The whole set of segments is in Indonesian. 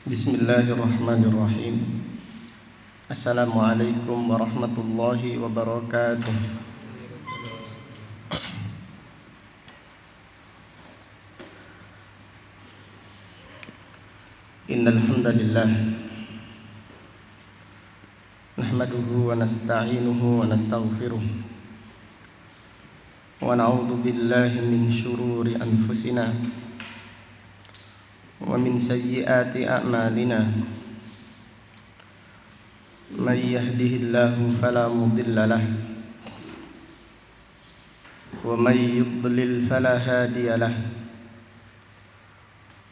Bismillahirrahmanirrahim. Assalamualaikum warahmatullahi wabarakatuh. Innal hamdalillah nahmaduhu wa nasta'inuhu wa nastaghfiruh wa na'udzu billahi min shururi anfusina wa min sayyiati a'malina. May yahdihillahu fala mudilla lahu wa may yudlil fala hadiya lahu.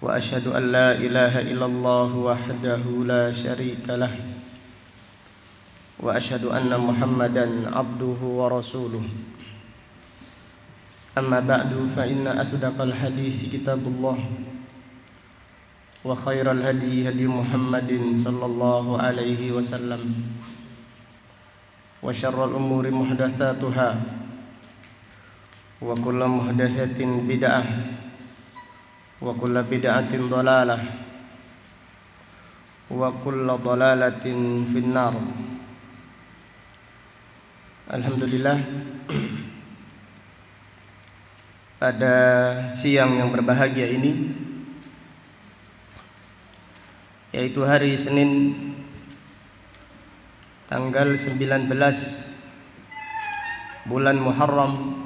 Wa asyhadu an la ilaha illallah wahdahu la syarika lahu wa asyhadu anna Muhammadan abduhu wa rasuluh. Amma ba'du, fa inna asdaqal hadithi kitabullah wa khairal hadi hadi Muhammadin sallallahu alaihi wasallam wa syarrul umuri muhdatsatuha wa kullu muhdatsatin bid'ah wa kullu bid'atin dhalalah wa kullu dhalalatin finnar. Alhamdulillah, pada siang yang berbahagia ini, yaitu hari Senin tanggal 19 bulan Muharram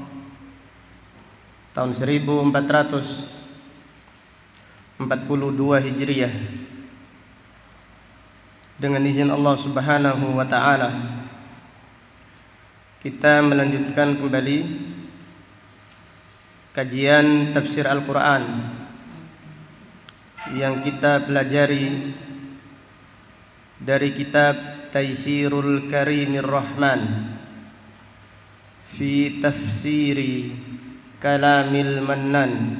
tahun 1442 Hijriah, dengan izin Allah Subhanahu wa taala kita melanjutkan kembali kajian tafsir Al-Qur'an yang kita pelajari dari kitab Taysirul Karimir Rahman fi Tafsiri Kalamil Mannan,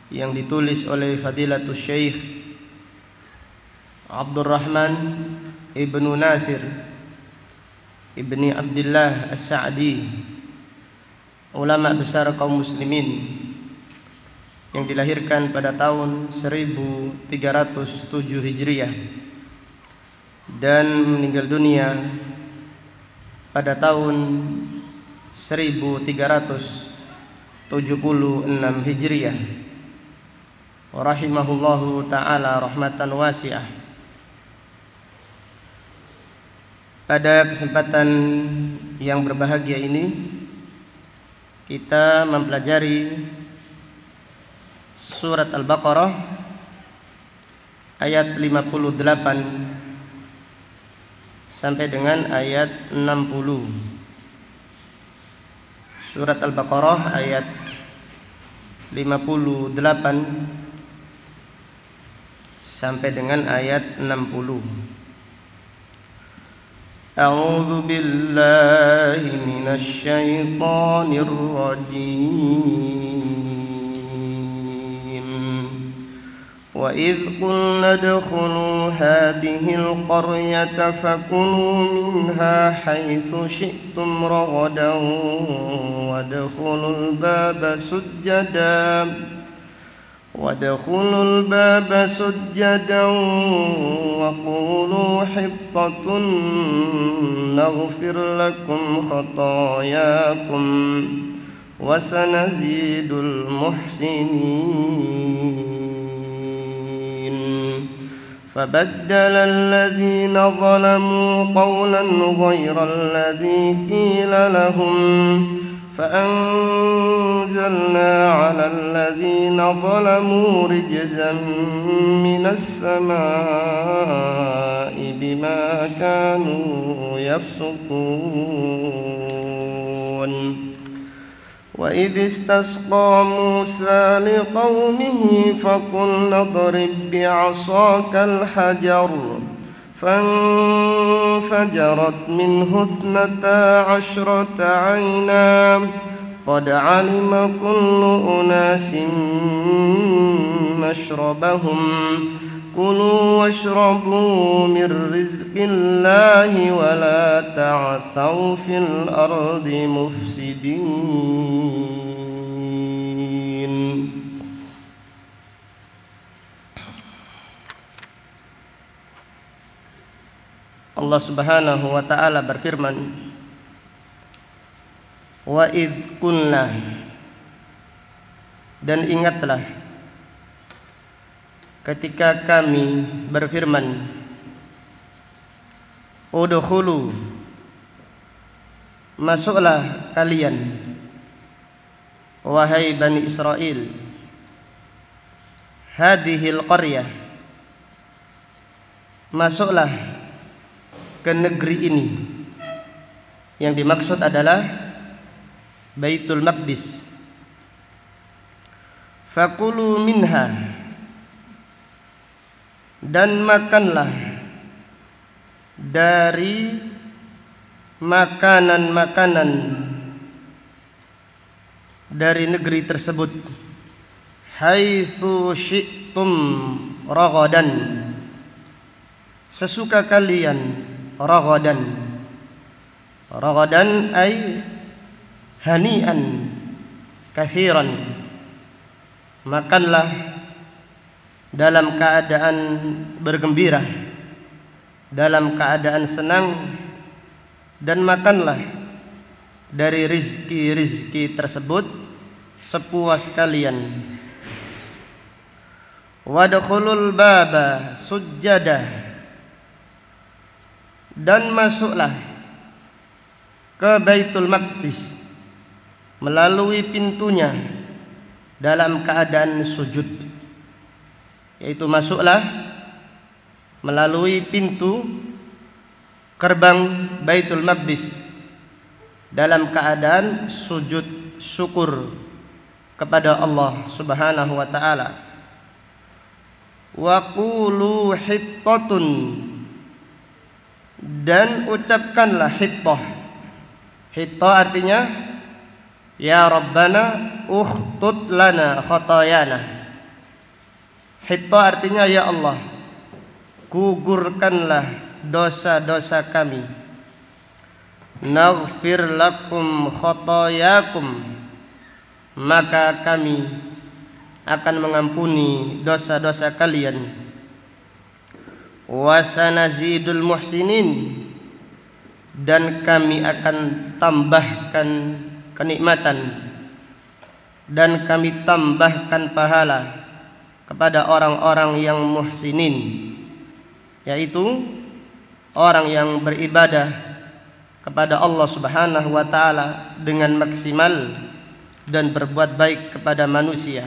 yang ditulis oleh Fadilatul Syekh Abdurrahman Ibnu Nasir Ibni Abdullah As-Sa'di, ulama besar kaum muslimin, yang dilahirkan pada tahun 1307 Hijriah dan meninggal dunia pada tahun 1376 Hijriah. Rahimahullahu ta'ala rahmatan wasi'ah. Pada kesempatan yang berbahagia ini kita mempelajari Surat Al-Baqarah ayat 58 sampai dengan ayat 60. Surat Al-Baqarah ayat 58 sampai dengan ayat 60. A'udzu billahi minasy syaithanir rajim. وَإِذْ قُلْنَا ادْخُلُوا هَٰذِهِ الْقَرْيَةَ فَكُلُوا مِنْهَا حَيْثُ شِئْتُمْ رَغَدًا وَادْخُلُوا الْبَابَ سُجَّدًا وَقُولُوا حِطَّةٌ نَغْفِرْ لَكُمْ خَطَايَاكُمْ وَسَنَزِيدُ الْمُحْسِنِينَ. فبدل الذين ظلموا قولا غير الذي قيل لهم فأنزلنا على الذين ظلموا رجزا من السماء بما كانوا يفسقون. وإذ استسقى موسى لقومه فقلنا اضرب بعصاك الحجر فانفجرت منه 12 عينا قد علم كل أناس مشربهم كلوا واشربوا من رزق الله ولا تعثوا في الأرض مفسدين. Allah Subhanahu wa taala berfirman, wa idh qulna, dan ingatlah ketika kami berfirman, udkhulu, masuklah kalian wahai Bani Israel, hadhil qaryah, masuklah ke negeri ini. Yang dimaksud adalah Baitul Maqdis. Fakulu minha, dan makanlah dari makanan-makanan dari negeri tersebut, haitsu syi'tum ragadan, sesuka kalian, ragadan, ragadan ay hani'an katsiran, makanlah dalam keadaan bergembira, dalam keadaan senang, dan makanlah dari rizki-rizki tersebut sepuas kalian. Wadkhulul baba sujjada, dan masuklah ke Baitul Maqdis melalui pintunya dalam keadaan sujud, yaitu masuklah melalui pintu gerbang Baitul Maqdis dalam keadaan sujud syukur kepada Allah Subhanahu wa taala. Wa qulu hittatun, dan ucapkanlah hittah. Hittah artinya ya Rabbana ukhtut lana khatayana. Hittah artinya ya Allah, gugurkanlah dosa-dosa kami. Naghfir lakum khatayakum, maka kami akan mengampuni dosa-dosa kalian. Wa sanazidul muhsinin, dan kami akan tambahkan kenikmatan dan kami tambahkan pahala kepada orang-orang yang muhsinin, yaitu orang yang beribadah kepada Allah Subhanahu wa taala dengan maksimal dan berbuat baik kepada manusia.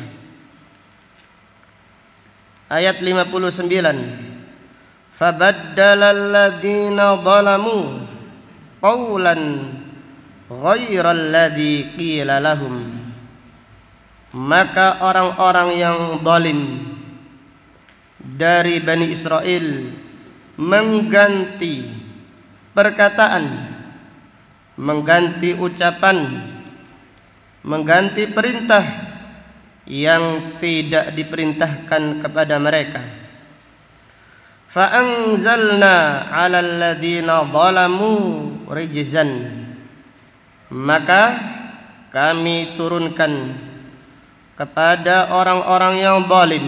Ayat 59, fabaddala alladziina zalamu qawlan ghairal ladzi qila lahum, maka orang-orang yang zalim dari Bani Israel mengganti perkataan, mengganti ucapan, mengganti perintah yang tidak diperintahkan kepada mereka. Fa anzalna 'alal ladzina zalamu rijzan, maka kami turunkan kepada orang-orang yang zalim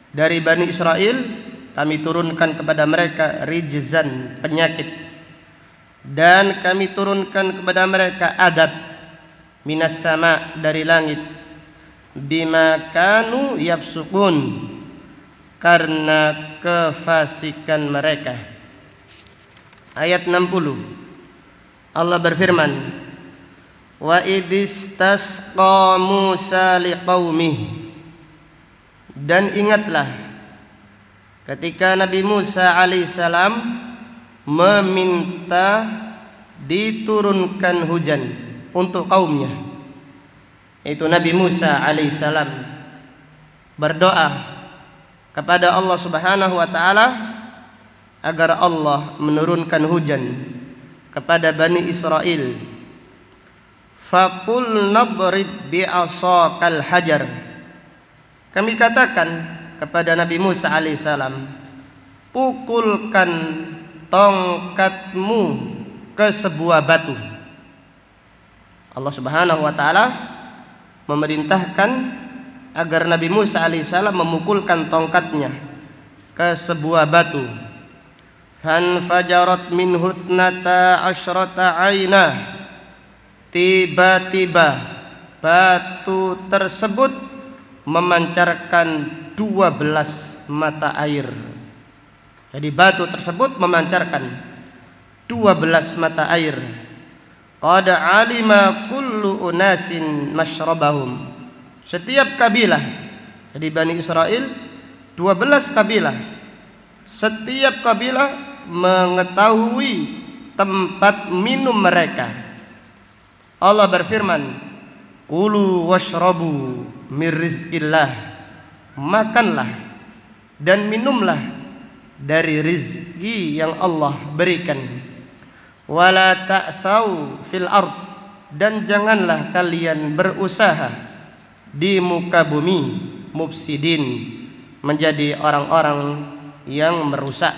dari Bani Israel, kami turunkan kepada mereka rijzan, penyakit, dan kami turunkan kepada mereka adab minas sama, dari langit, bima kanu yafsukun, karena kefasikan mereka. Ayat 60, Allah berfirman, wa idistasqa Musa liqaumih, dan ingatlah ketika Nabi Musa alaihissalam meminta diturunkan hujan untuk kaumnya. Itu Nabi Musa alaihissalam berdoa kepada Allah Subhanahu wa taala agar Allah menurunkan hujan kepada Bani Israel. Faqul nadrib bi'asaqal hajar, kami katakan kepada Nabi Musa alaihissalam, pukulkan tongkatmu ke sebuah batu. Allah Subhanahu wa taala memerintahkan agar Nabi Musa alaihissalam memukulkan tongkatnya ke sebuah batu. fanfajarat minhu ithnata asyrata ainah, tiba-tiba batu tersebut memancarkan 12 mata air. Jadi batu tersebut memancarkan 12 mata air. Qad alima kullu unasin masyrabahum. Setiap kabilah, jadi Bani Israel 12 kabilah, setiap kabilah mengetahui tempat minum mereka. Allah berfirman, kulu washrabu min rizqillah, makanlah dan minumlah dari rizki yang Allah berikan. Wala ta'thau fil ard, dan janganlah kalian berusaha di muka bumi mufsidin, menjadi orang-orang yang merusak.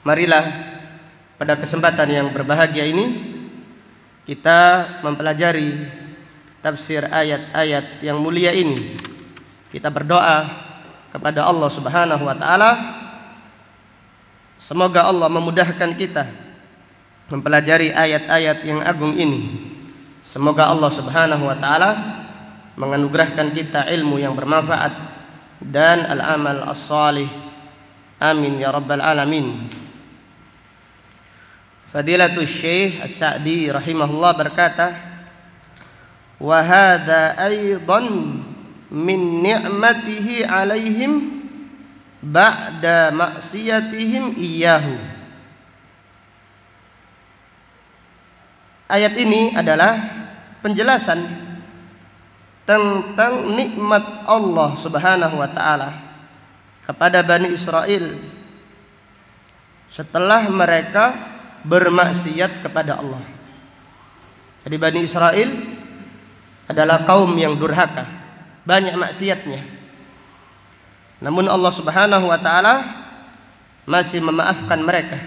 Marilah pada kesempatan yang berbahagia ini kita mempelajari tafsir ayat-ayat yang mulia ini. Kita berdoa kepada Allah Subhanahu wa taala, semoga Allah memudahkan kita mempelajari ayat-ayat yang agung ini. Semoga Allah Subhanahu wa taala menganugerahkan kita ilmu yang bermanfaat dan al-amal as-salih. Amin ya rabbal alamin. Fadilatul Syekh As-Sa'di rahimahullah berkata, wa hadza aidan min ni'matihi alaihim ba'da maksiyatihim iyyahu. Ayat ini adalah penjelasan tentang nikmat Allah Subhanahu wa taala kepada Bani Israel setelah mereka bermaksiat kepada Allah. Jadi Bani Israel adalah kaum yang durhaka, banyak maksiatnya. Namun Allah Subhanahu wa taala masih memaafkan mereka.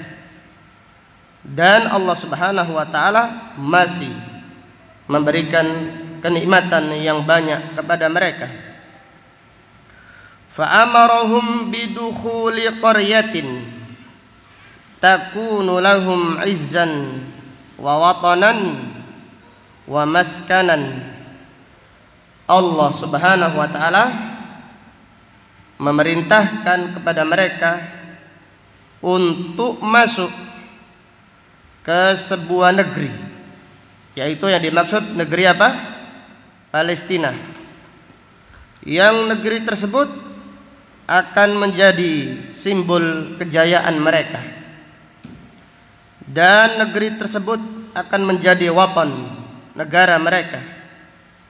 Dan Allah Subhanahu wa taala masih memberikan kenikmatan yang banyak kepada mereka. Fa'amarahum bidukhuli qaryatin takunu lahum izzan wa watanan wa maskanan. Allah Subhanahu wa taala memerintahkan kepada mereka untuk masuk ke sebuah negeri, yaitu yang dimaksud negeri apa? Palestina. Yang negeri tersebut akan menjadi simbol kejayaan mereka, dan negeri tersebut akan menjadi watan, negara mereka,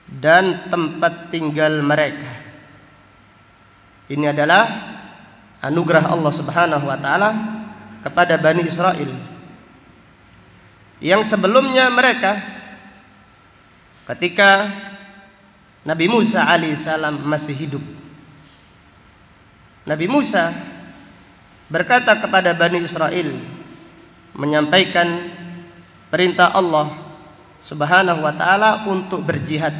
dan tempat tinggal mereka. Ini adalah anugerah Allah Subhanahu wa taala kepada Bani Israel, yang sebelumnya mereka ketika Nabi Musa alaihissalam masih hidup, Nabi Musa berkata kepada Bani Israel, menyampaikan perintah Allah Subhanahu wa taala untuk berjihad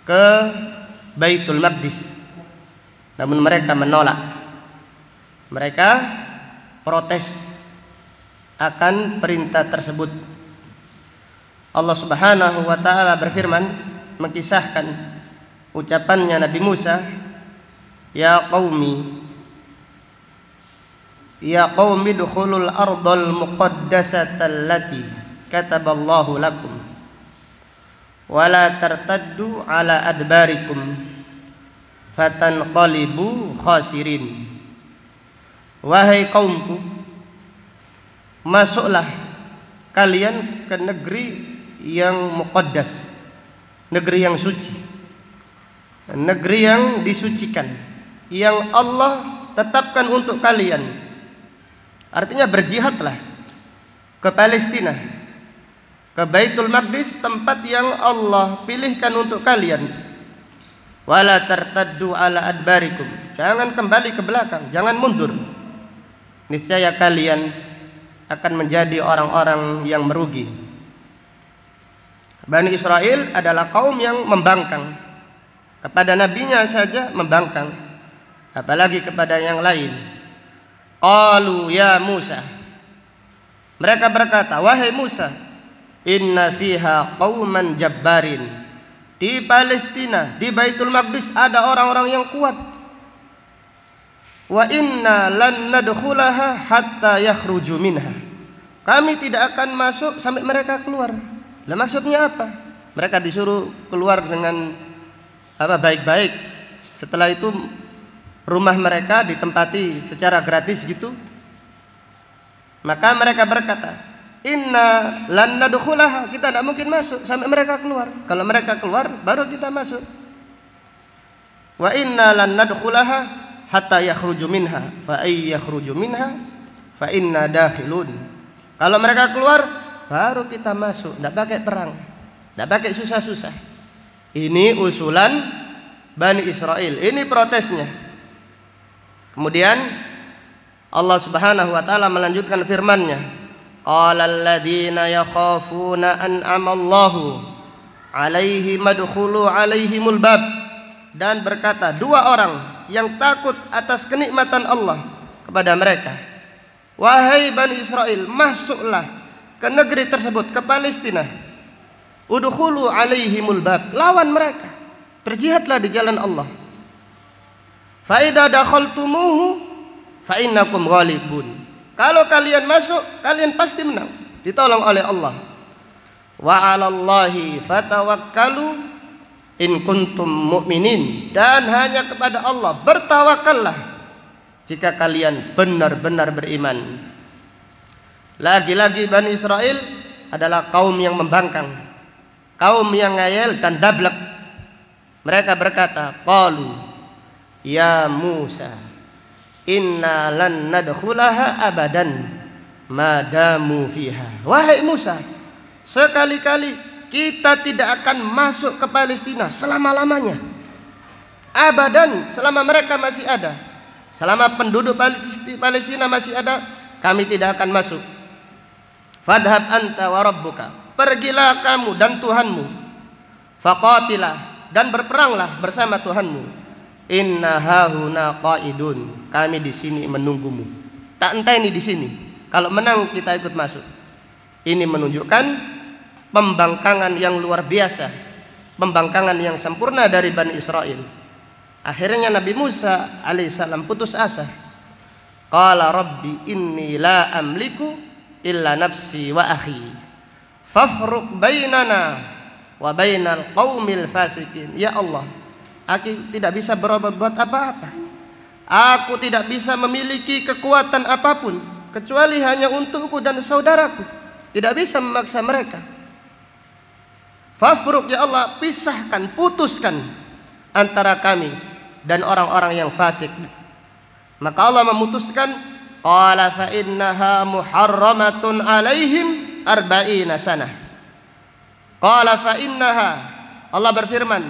ke Baitul Maqdis. Namun mereka menolak. Mereka protes akan perintah tersebut. Allah Subhanahu wa taala berfirman, mengisahkan ucapannya Nabi Musa, ya qaumi dukhulul ardal muqaddasata allati kataballahu lakum wa la tartaddu ala adbarikum fatanqalibu khasirin. Wahai kaumku, masuklah kalian ke negeri yang muqaddas, negeri yang suci, negeri yang disucikan, yang Allah tetapkan untuk kalian. Artinya berjihadlah ke Palestina, ke Baitul Maqdis, tempat yang Allah pilihkan untuk kalian. Wala tartaddu ala adbarikum, jangan kembali ke belakang, jangan mundur. Niscaya kalian akan menjadi orang-orang yang merugi. Bani Israel adalah kaum yang membangkang, kepada nabinya saja membangkang, apalagi kepada yang lain. Qalu ya Musa, mereka berkata, wahai Musa, inna fiha qauman jabbarin. Di Palestina, di Baitul Maqdis ada orang-orang yang kuat. Wa inna lan nadkhulaha hatta yakhruju minha. Kami tidak akan masuk sampai mereka keluar. Lah maksudnya apa? Mereka disuruh keluar dengan baik-baik. Setelah itu rumah mereka ditempati secara gratis gitu. Maka mereka berkata, inna lan nadkhulaha, kita tidak mungkin masuk sampai mereka keluar. Kalau mereka keluar baru kita masuk. Wa inna lan nadkhulaha hatta yakhruju minha fa ay yakhruju minha fa inna dakhilun. Kalau mereka keluar baru kita masuk, tidak pakai perang, tidak pakai susah-susah. Ini usulan Bani Israel, ini protesnya. Kemudian Allah Subhanahu wa taala melanjutkan firman-Nya, qala alladziina yakhafuna an'ama Allahu 'alaihim madkhulu 'alaihimul bab, dan berkata dua orang yang takut atas kenikmatan Allah kepada mereka, wahai Bani Israel, masuklah ke negeri tersebut, ke Palestina. Udkhulu 'alaihimul bab, lawan mereka, berjihadlah di jalan Allah. Fa idza dakhaltumuhu fa innakum ghalibun. Kalau kalian masuk, kalian pasti menang, ditolong oleh Allah. Wa 'alallahi fatawakkalu in kuntum mu'minin, dan hanya kepada Allah bertawakallah jika kalian benar-benar beriman. Lagi-lagi Bani Israel adalah kaum yang membangkang, kaum yang ngayal dan dablek. Mereka berkata, qalu ya Musa, inna lan nadkhulaha abadan madamu fiha. Wahai Musa, sekali-kali kita tidak akan masuk ke Palestina selama-lamanya. Abadan, selama mereka masih ada, selama penduduk Palestina masih ada, kami tidak akan masuk. Fadhhab anta wa rabbuka, pergilah kamu dan Tuhanmu. Faqatilah, dan berperanglah bersama Tuhanmu. Inna hahuna qaidun, kami di sini menunggumu. Tak enteni di sini. Kalau menang kita ikut masuk. Ini menunjukkan pembangkangan yang luar biasa, pembangkangan yang sempurna dari Bani Israel. Akhirnya Nabi Musa alaihissalam putus asa. Qala rabbi inni la amliku illa nafsi wa akhi fafruq bainana wa bainal qaumil fasikin. Ya Allah, aku tidak bisa berbuat apa-apa. Aku tidak bisa memiliki kekuatan apapun kecuali hanya untukku dan saudaraku. Tidak bisa memaksa mereka. Fafruq, ya Allah, pisahkan, putuskan antara kami dan orang-orang yang fasik. Maka Allah memutuskan, qala fa innaha muharramatun alaihim arba'ina sanah. Qala fa innaha, Allah berfirman,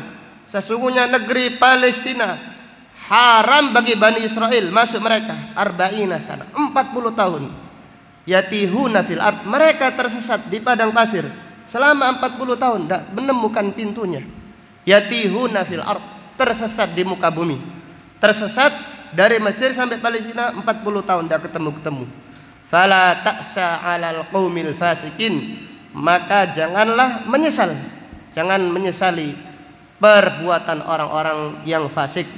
sesungguhnya negeri Palestina haram bagi Bani Israel masuk mereka arba'ina sana, 40 tahun. Yatihuna fil ard, mereka tersesat di padang pasir selama 40 tahun, tidak menemukan pintunya. Yatihuna fil ard, tersesat di muka bumi, tersesat dari Mesir sampai Palestina 40 tahun tidak ketemu-ketemu. Fala ta'sa 'alal qaumil fasikin, maka janganlah menyesal, jangan menyesali perbuatan orang-orang yang fasik.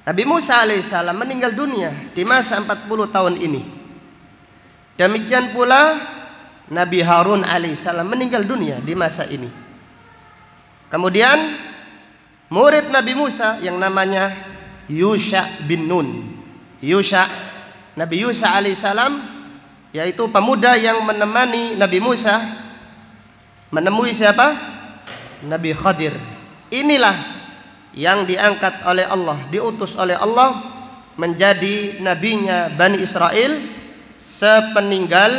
Nabi Musa alaihissalam meninggal dunia di masa 40 tahun ini. Demikian pula Nabi Harun alaihissalam meninggal dunia di masa ini. Kemudian murid Nabi Musa yang namanya Yusha bin Nun. Nabi Yusha alaihissalam, yaitu pemuda yang menemani Nabi Musa menemui siapa? Nabi Khadir. Inilah yang diangkat oleh Allah, diutus oleh Allah menjadi nabinya Bani Israel sepeninggal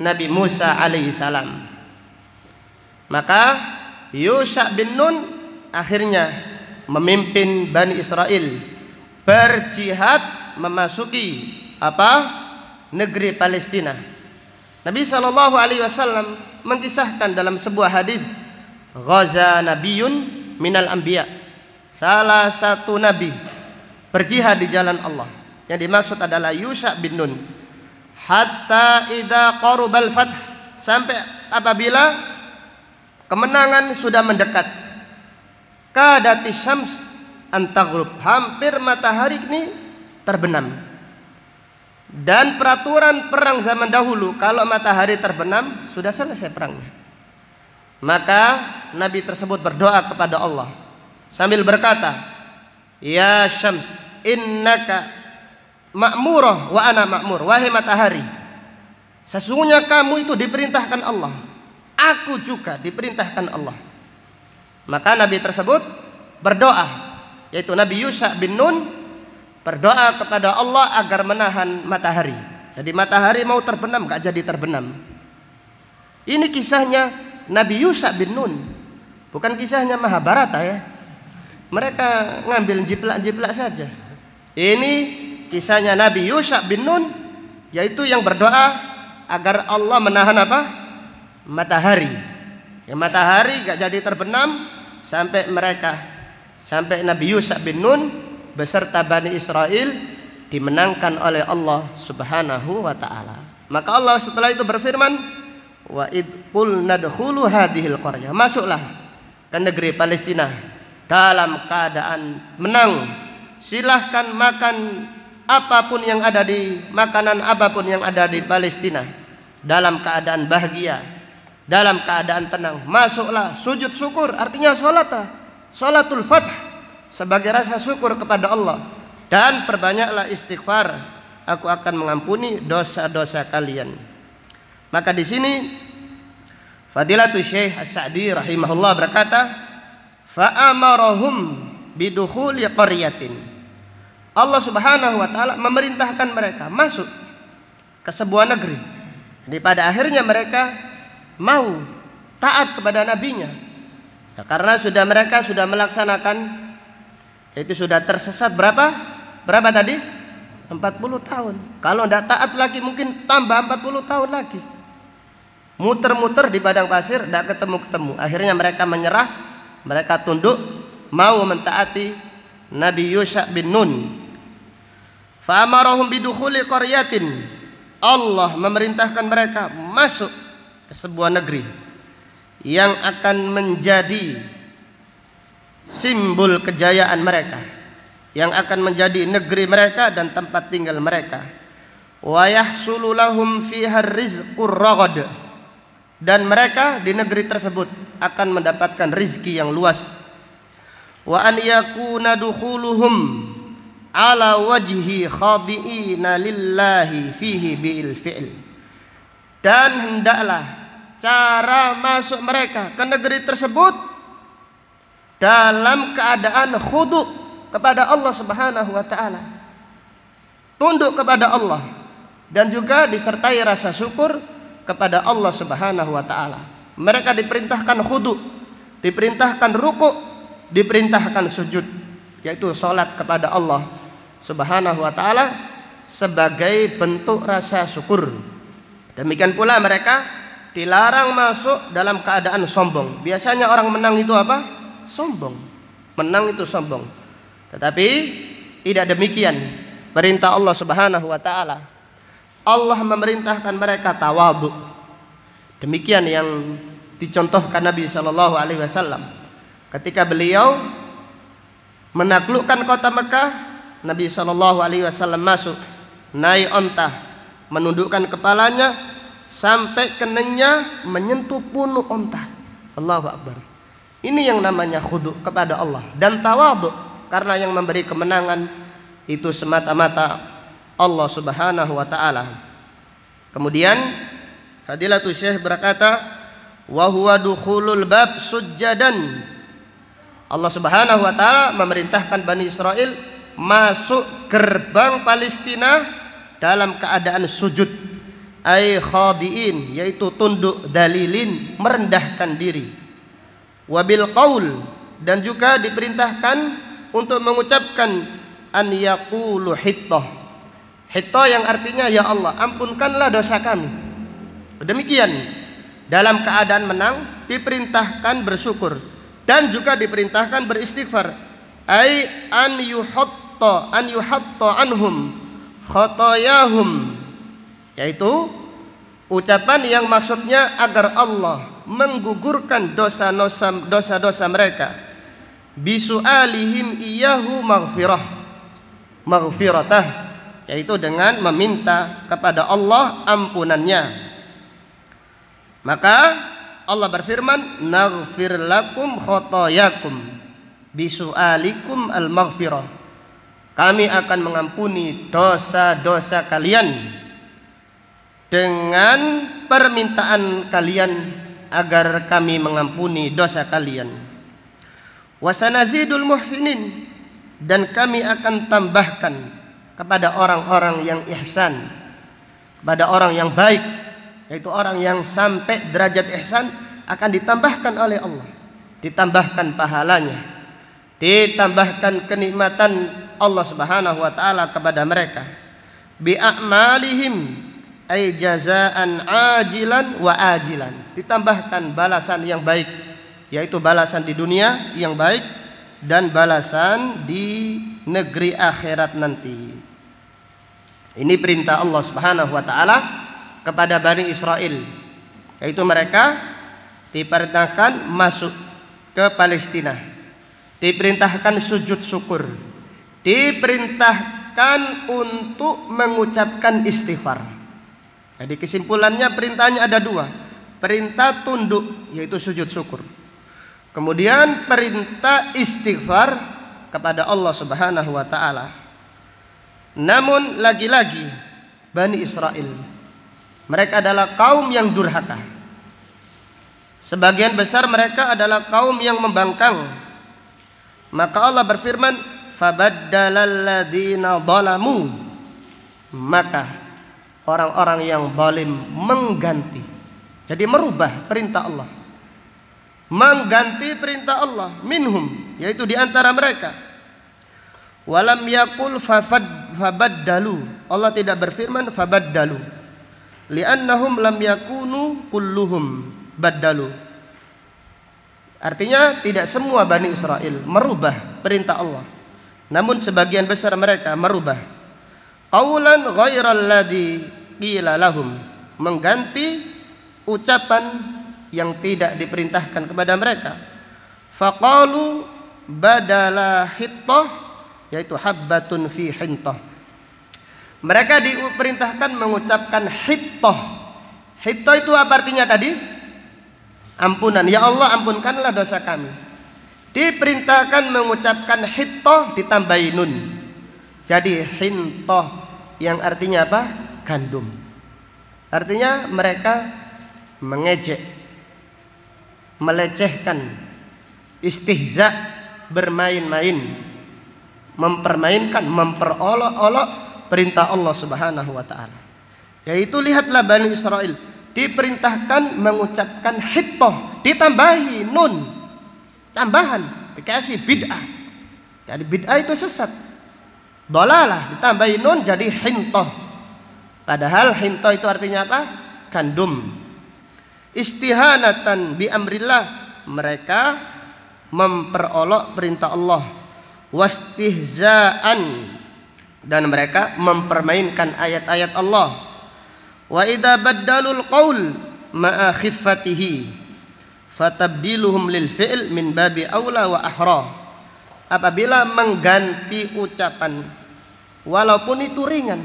Nabi Musa alaihissalam. Maka Yusha bin Nun akhirnya memimpin Bani Israel berjihad memasuki negeri Palestina. Nabi SAW mengkisahkan dalam sebuah hadis, ghaza nabiyyun minal anbiya, salah satu nabi berjihad di jalan Allah Yang dimaksud adalah Yusha bin Nun. Hatta idza qarubal fath, sampai apabila kemenangan sudah mendekat. Kadati syams an taghrub, hampir matahari ini terbenam. Dan peraturan perang zaman dahulu, kalau matahari terbenam sudah selesai perangnya. Maka Nabi tersebut berdoa kepada Allah sambil berkata, ya syams innaka ma'murah wa ana ma'mur. Wahai matahari, sesungguhnya kamu itu diperintahkan Allah, aku juga diperintahkan Allah. Maka Nabi tersebut berdoa, yaitu Nabi Yusha bin Nun berdoa kepada Allah agar menahan matahari. Jadi matahari mau terbenam, gak jadi terbenam. Ini kisahnya Nabi Yusha bin Nun, bukan kisahnya Mahabharata ya. Mereka ngambil jiplak-jiplak saja. Ini kisahnya Nabi Yusha bin Nun, yaitu yang berdoa agar Allah menahan apa? Matahari. Ya, matahari gak jadi terbenam sampai Nabi Yusha bin Nun beserta Bani Israel dimenangkan oleh Allah Subhanahu wa taala. Maka Allah setelah itu berfirman, wa id qulna dkhulu hadhil qaryah, masuklah ke negeri Palestina dalam keadaan menang. Silahkan makan apapun yang ada di makanan apapun yang ada di Palestina dalam keadaan bahagia, dalam keadaan tenang. Masuklah sujud syukur, artinya salatul fath, sebagai rasa syukur kepada Allah, dan perbanyaklah istighfar, aku akan mengampuni dosa-dosa kalian. Maka di sini Fadilatul Syekh As-Sa'di rahimahullah berkata, fa'amarahum bidukhuli qaryatin. Allah Subhanahu wa taala memerintahkan mereka masuk ke sebuah negeri. Jadi pada akhirnya mereka mau taat kepada nabinya. Ya, karena mereka sudah melaksanakan, yaitu sudah tersesat berapa tadi? 40 tahun. Kalau tidak taat lagi mungkin tambah 40 tahun lagi. Muter-muter di padang pasir, tidak ketemu-ketemu. Akhirnya mereka menyerah, mereka tunduk, mau mentaati Nabi Yusha bin Nun. Fa'amarahum bidukhuli qaryatin. Allah memerintahkan mereka masuk ke sebuah negeri yang akan menjadi simbol kejayaan mereka, yang akan menjadi negeri mereka dan tempat tinggal mereka. Wa yahsulu lahum fiha rizqur ragad, dan mereka di negeri tersebut akan mendapatkan rizki yang luas. Wa an yakuna dukhuluhum ala wajhi khadi'ina lillahi fihi bil fi'l, dan hendaklah cara masuk mereka ke negeri tersebut dalam keadaan khudu' kepada Allah Subhanahu wa taala, tunduk kepada Allah, dan juga disertai rasa syukur kepada Allah Subhanahu wa taala. Mereka diperintahkan khudu', diperintahkan ruku', diperintahkan sujud, yaitu salat kepada Allah Subhanahu wa taala sebagai bentuk rasa syukur. Demikian pula mereka dilarang masuk dalam keadaan sombong. Biasanya orang menang itu apa? Sombong. Menang itu sombong. Tetapi tidak demikian perintah Allah Subhanahu wa taala. Allah memerintahkan mereka tawadhu. Demikian yang dicontohkan Nabi sallallahu alaihi wasallam ketika beliau menaklukkan kota Mekah. Nabi sallallahu alaihi wasallam masuk naik onta, menundukkan kepalanya sampai keningnya menyentuh punuk onta. Allahu akbar. Ini yang namanya khudu' kepada Allah dan tawadhu, karena yang memberi kemenangan itu semata-mata Allah Subhanahu wa taala. Kemudian Fadilatul Syekh berkata, wa huwa dukhulul bab sujjadan. Allah Subhanahu wa taala memerintahkan Bani Israel masuk gerbang Palestina dalam keadaan sujud, ay khadiin, yaitu tunduk, dalilin, merendahkan diri. Wabil qaul, dan juga diperintahkan untuk mengucapkan an yaqulu hittah. Hittah yang artinya ya Allah, ampunkanlah dosa kami. Demikian dalam keadaan menang diperintahkan bersyukur dan juga diperintahkan beristighfar, ay an yuhatta anhum khotoyahum, yaitu ucapan yang maksudnya agar Allah menggugurkan dosa-dosa mereka, bisu'alihim iyahu maghfiratah, yaitu dengan meminta kepada Allah ampunannya. Maka Allah berfirman, naghfir lakum khotoyakum bisu'alikum al-maghfirah, kami akan mengampuni dosa-dosa kalian dengan permintaan kalian agar kami mengampuni dosa kalian. Wasanazidul muhsinin, dan kami akan tambahkan kepada orang-orang yang ihsan, kepada orang yang baik, yaitu orang yang sampai derajat ihsan, akan ditambahkan oleh Allah, ditambahkan pahalanya, ditambahkan kenikmatan Allah Subhanahu wa taala kepada mereka, bi a'malihim ay jazaan ajilan wa ajilan, ditambahkan balasan yang baik, yaitu balasan di dunia yang baik dan balasan di negeri akhirat nanti. Ini perintah Allah Subhanahu wa taala kepada Bani Israel, yaitu mereka diperintahkan masuk ke Palestina, diperintahkan sujud syukur, diperintahkan untuk mengucapkan istighfar. Jadi kesimpulannya perintahnya ada dua. Perintah tunduk, yaitu sujud syukur. Kemudian perintah istighfar kepada Allah Subhanahu wa taala. Namun lagi-lagi Bani Israel, mereka adalah kaum yang durhaka. Sebagian besar mereka adalah kaum yang membangkang. Maka Allah berfirman, fabaddalal ladzina zalamu, maka orang-orang yang zalim mengganti, jadi merubah perintah Allah, mengganti perintah Allah, minhum, yaitu di antara mereka. Walam yakul fabaddalu, Allah tidak berfirman fabaddalu, li'annahum lam yakunu kulluhum baddalu. Artinya tidak semua Bani Israel merubah perintah Allah, namun sebagian besar mereka merubah. Qaulan ghairal ladzi qila lahum, mengganti ucapan yang tidak diperintahkan kepada mereka. Faqalu badala hittah, yaitu habbatun fi hintah, mereka diperintahkan mengucapkan hittah. Hittah itu apa artinya tadi? Ampunan. Ya Allah, ampunkanlah dosa kami. Diperintahkan mengucapkan hittah ditambahi nun, jadi hintah yang artinya apa? Gandum. Artinya mereka mengejek, melecehkan, istihza, bermain-main, mempermainkan, memperolok-olok perintah Allah Subhanahu wa taala. Yaitu lihatlah Bani Israel diperintahkan mengucapkan hittah ditambahi nun, tambahan, dikasih bid'ah. Jadi bid'ah itu sesat, dolalah, ditambahi nun jadi hintah. Padahal hintah itu artinya apa? Gandum. Istihanatan bi amrillah, mereka memperolok perintah Allah. Wastihzaan, dan mereka mempermainkan ayat-ayat Allah. Wa idza baddalul qaul ma'a khiffatihi fatabdiluhum lil fi'l min babi aula wa ahra. Apabila mengganti ucapan walaupun itu ringan,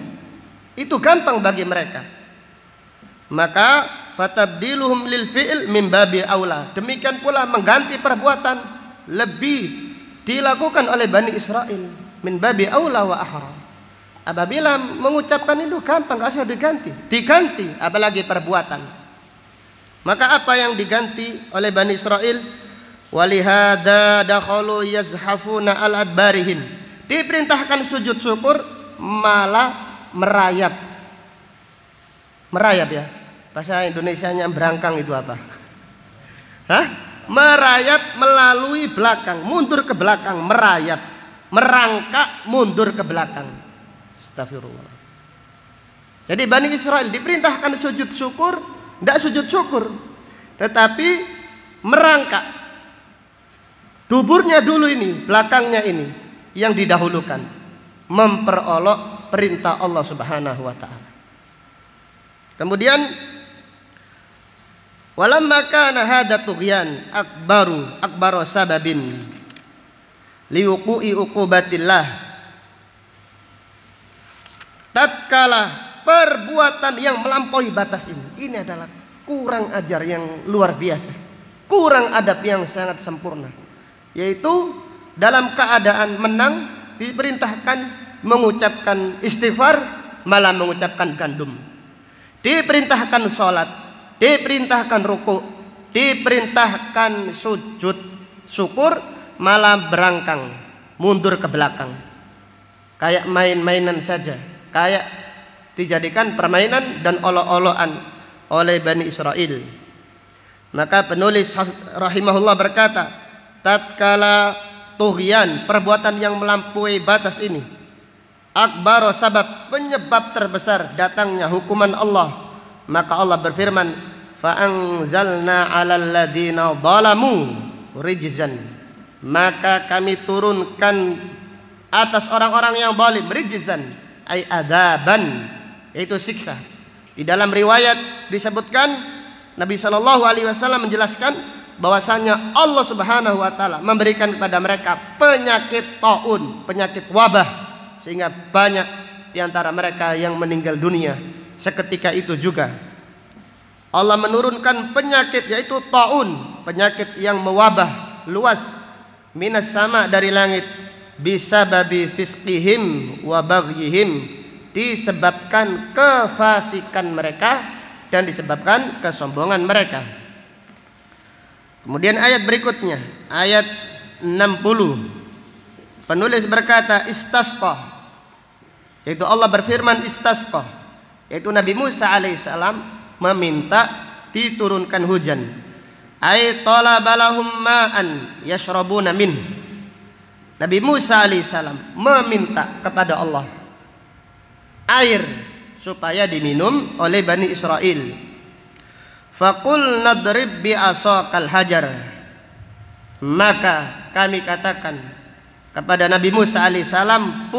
itu gampang bagi mereka, maka fatabdiluhum lil fi'l min babi aula, demikian pula mengganti perbuatan lebih dilakukan oleh Bani Israel, min babi aula wa ahra. Apabila mengucapkan itu gampang, asal diganti, apalagi perbuatan. Maka apa yang diganti oleh Bani Israel? Walihada dakhalu yazhafuna al adbarihim, diperintahkan sujud syukur malah merayap. Merayap ya, bahasa Indonesianya berangkang itu apa? Hah? Merayap melalui belakang, mundur ke belakang, merayap, merangkak mundur ke belakang. Astagfirullah. Jadi Bani Israel diperintahkan sujud syukur, tidak sujud syukur, tetapi merangkak. Duburnya dulu ini, belakangnya ini yang didahulukan, memperolok perintah Allah Subhanahu wa taala. Kemudian walamma kana hadha tughyan akbaru sababin liwuqu'i uqubatillah. Tatkala perbuatan yang melampaui batas ini adalah kurang ajar yang luar biasa, kurang adab yang sangat sempurna, yaitu dalam keadaan menang diperintahkan mengucapkan istighfar malah mengucapkan gandum, diperintahkan sholat, diperintahkan ruku, diperintahkan sujud syukur malah berangkang mundur ke belakang, kayak main-mainan saja, kayak dijadikan permainan dan olok-olokan oleh Bani Israel. Maka penulis rahimahullah berkata, tatkala tughyan, perbuatan yang melampaui batas ini, akbar sabab, penyebab terbesar datangnya hukuman Allah, maka Allah berfirman, fa anzalna 'alal ladzina zalamu rijzan, maka kami turunkan atas orang-orang yang zalim, rijzan ay adaban, yaitu siksa. Di dalam riwayat disebutkan Nabi Shallallahu Alaihi Wasallam menjelaskan bahwasanya Allah Subhanahu Wa Taala memberikan kepada mereka penyakit taun, penyakit wabah, sehingga banyak di antara mereka yang meninggal dunia. Seketika itu juga Allah menurunkan penyakit, yaitu taun, penyakit yang mewabah luas, minas sama, dari langit, bisababi fisqihim wa baghyihim, disebabkan kefasikan mereka dan disebabkan kesombongan mereka. Kemudian ayat berikutnya, ayat 60, penulis berkata istasqa, yaitu Allah berfirman istasqa, yaitu Nabi Musa alaihissalam meminta diturunkan hujan. Ay talaba lahum ma'an yashrabuna min. Nabi Musa alaihissalam meminta kepada Allah air supaya diminum oleh Bani Israel. Faqul nadrib bi asaqal hajar, maka kami katakan kepada Nabi Musa alaihissalam,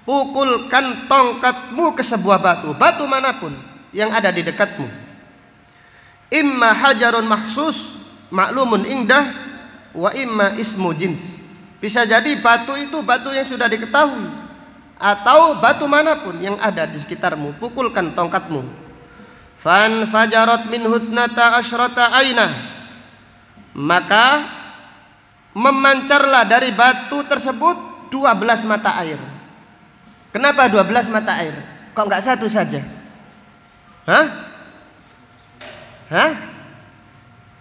pukulkan tongkatmu ke sebuah batu manapun yang ada di dekatmu. Imma hajarun mahsus maklumun indah wa imma ismu jins, bisa jadi batu itu batu yang sudah diketahui, atau batu manapun yang ada di sekitarmu, pukulkan tongkatmu. Fan fajarat min hutnata asyrata ainah, maka memancarlah dari batu tersebut 12 mata air. Kenapa 12 mata air? Kok enggak satu saja? Hah?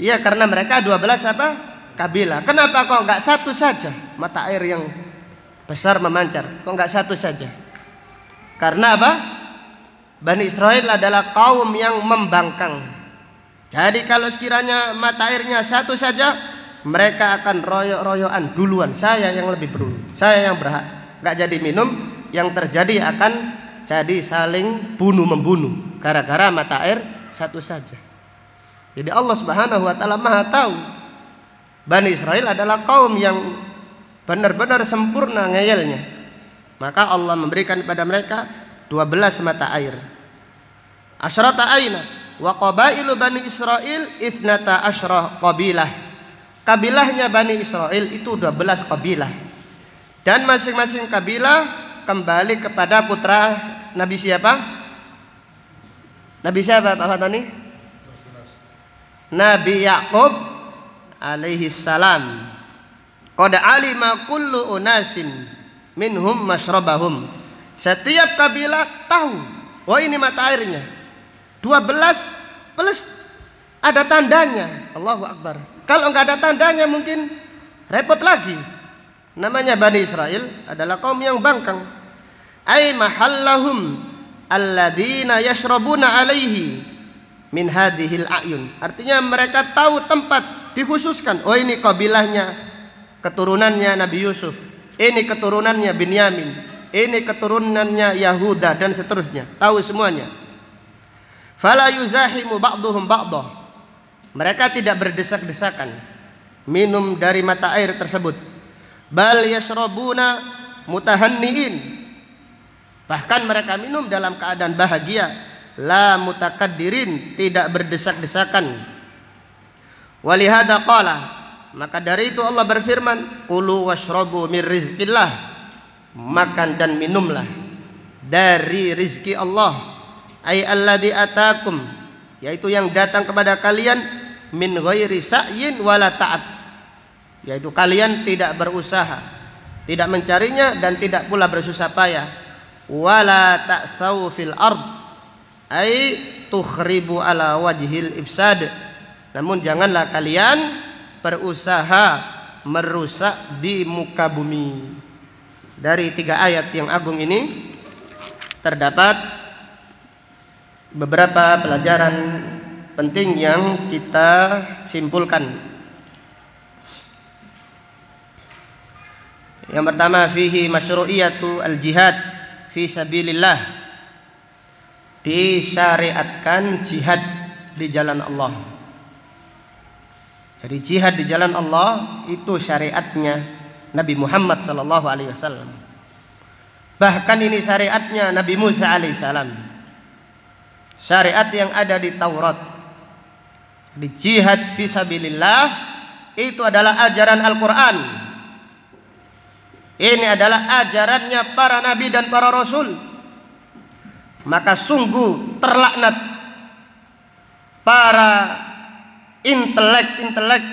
Iya, karena mereka 12 apa? Kabilah. Kenapa kok enggak satu saja mata air yang besar memancar? Kok enggak satu saja? Karena apa? Bani Israel adalah kaum yang membangkang. Jadi kalau sekiranya mata airnya satu saja, mereka akan royok-royokan duluan. Saya yang lebih dulu, saya yang berhak. Enggak jadi minum, yang terjadi akan jadi saling bunuh-membunuh gara-gara mata air satu saja. Jadi Allah Subhanahu wa taala Maha tahu Bani Israel adalah kaum yang benar-benar sempurna ngeyelnya. Maka Allah memberikan kepada mereka 12 mata air. Asyrata aina wa qabailu Bani Israel ithnata asyra qabilah. Kabilahnya Bani Israel itu 12 kabilah. Dan masing-masing kabilah kembali kepada putra Nabi siapa? Nabi siapa Pak Fatani? Nabi Yakub alaihi salam. Qad alima kullu unasin minhum mashrabahum. Setiap kabilah tahu, oh ini mata airnya 12 plus ada tandanya. Allahu Akbar. Kalau enggak ada tandanya mungkin repot lagi. Namanya Bani Israel adalah kaum yang bangkang. Ai mahallahum alladzina yashrabuna alaihi min hadhil ayun. Artinya mereka tahu tempat dikhususkan. Oh ini kabilahnya, keturunannya Nabi Yusuf, ini keturunannya Binyamin, ini keturunannya Yahuda dan seterusnya. Tahu semuanya. Fala yuzahimu ba'duhum ba'dah. Mereka tidak berdesak-desakan minum dari mata air tersebut. Bal yashrabuna mutahanniin. Bahkan mereka minum dalam keadaan bahagia, la mutakaddirin, tidak berdesak-desakan. Walihada qala, maka dari itu Allah berfirman, kulu washrabu min rizqillah, makan dan minumlah dari rizki Allah, ay alladzi atakum, yaitu yang datang kepada kalian, min ghairi sa'yin wala ta'ab, yaitu kalian tidak berusaha, tidak mencarinya dan tidak pula bersusah payah. Wala ta'thaw fil ard, ay tukhribu ala wajhil ibsad, namun janganlah kalian berusaha merusak di muka bumi. Dari 3 ayat yang agung ini terdapat beberapa pelajaran penting yang kita simpulkan. Yang pertama, fihi masyru'iyatu al-jihad fi sabilillah, disyariatkan jihad di jalan Allah. Jadi jihad di jalan Allah itu syariatnya Nabi Muhammad sallallahu alaihi wasallam. Bahkan ini syariatnya Nabi Musa alaihissalam, syariat yang ada di Taurat. Di jihad fi sabilillah itu adalah ajaran Al-Quran. Ini adalah ajarannya para nabi dan para rasul. Maka sungguh terlaknat para intelek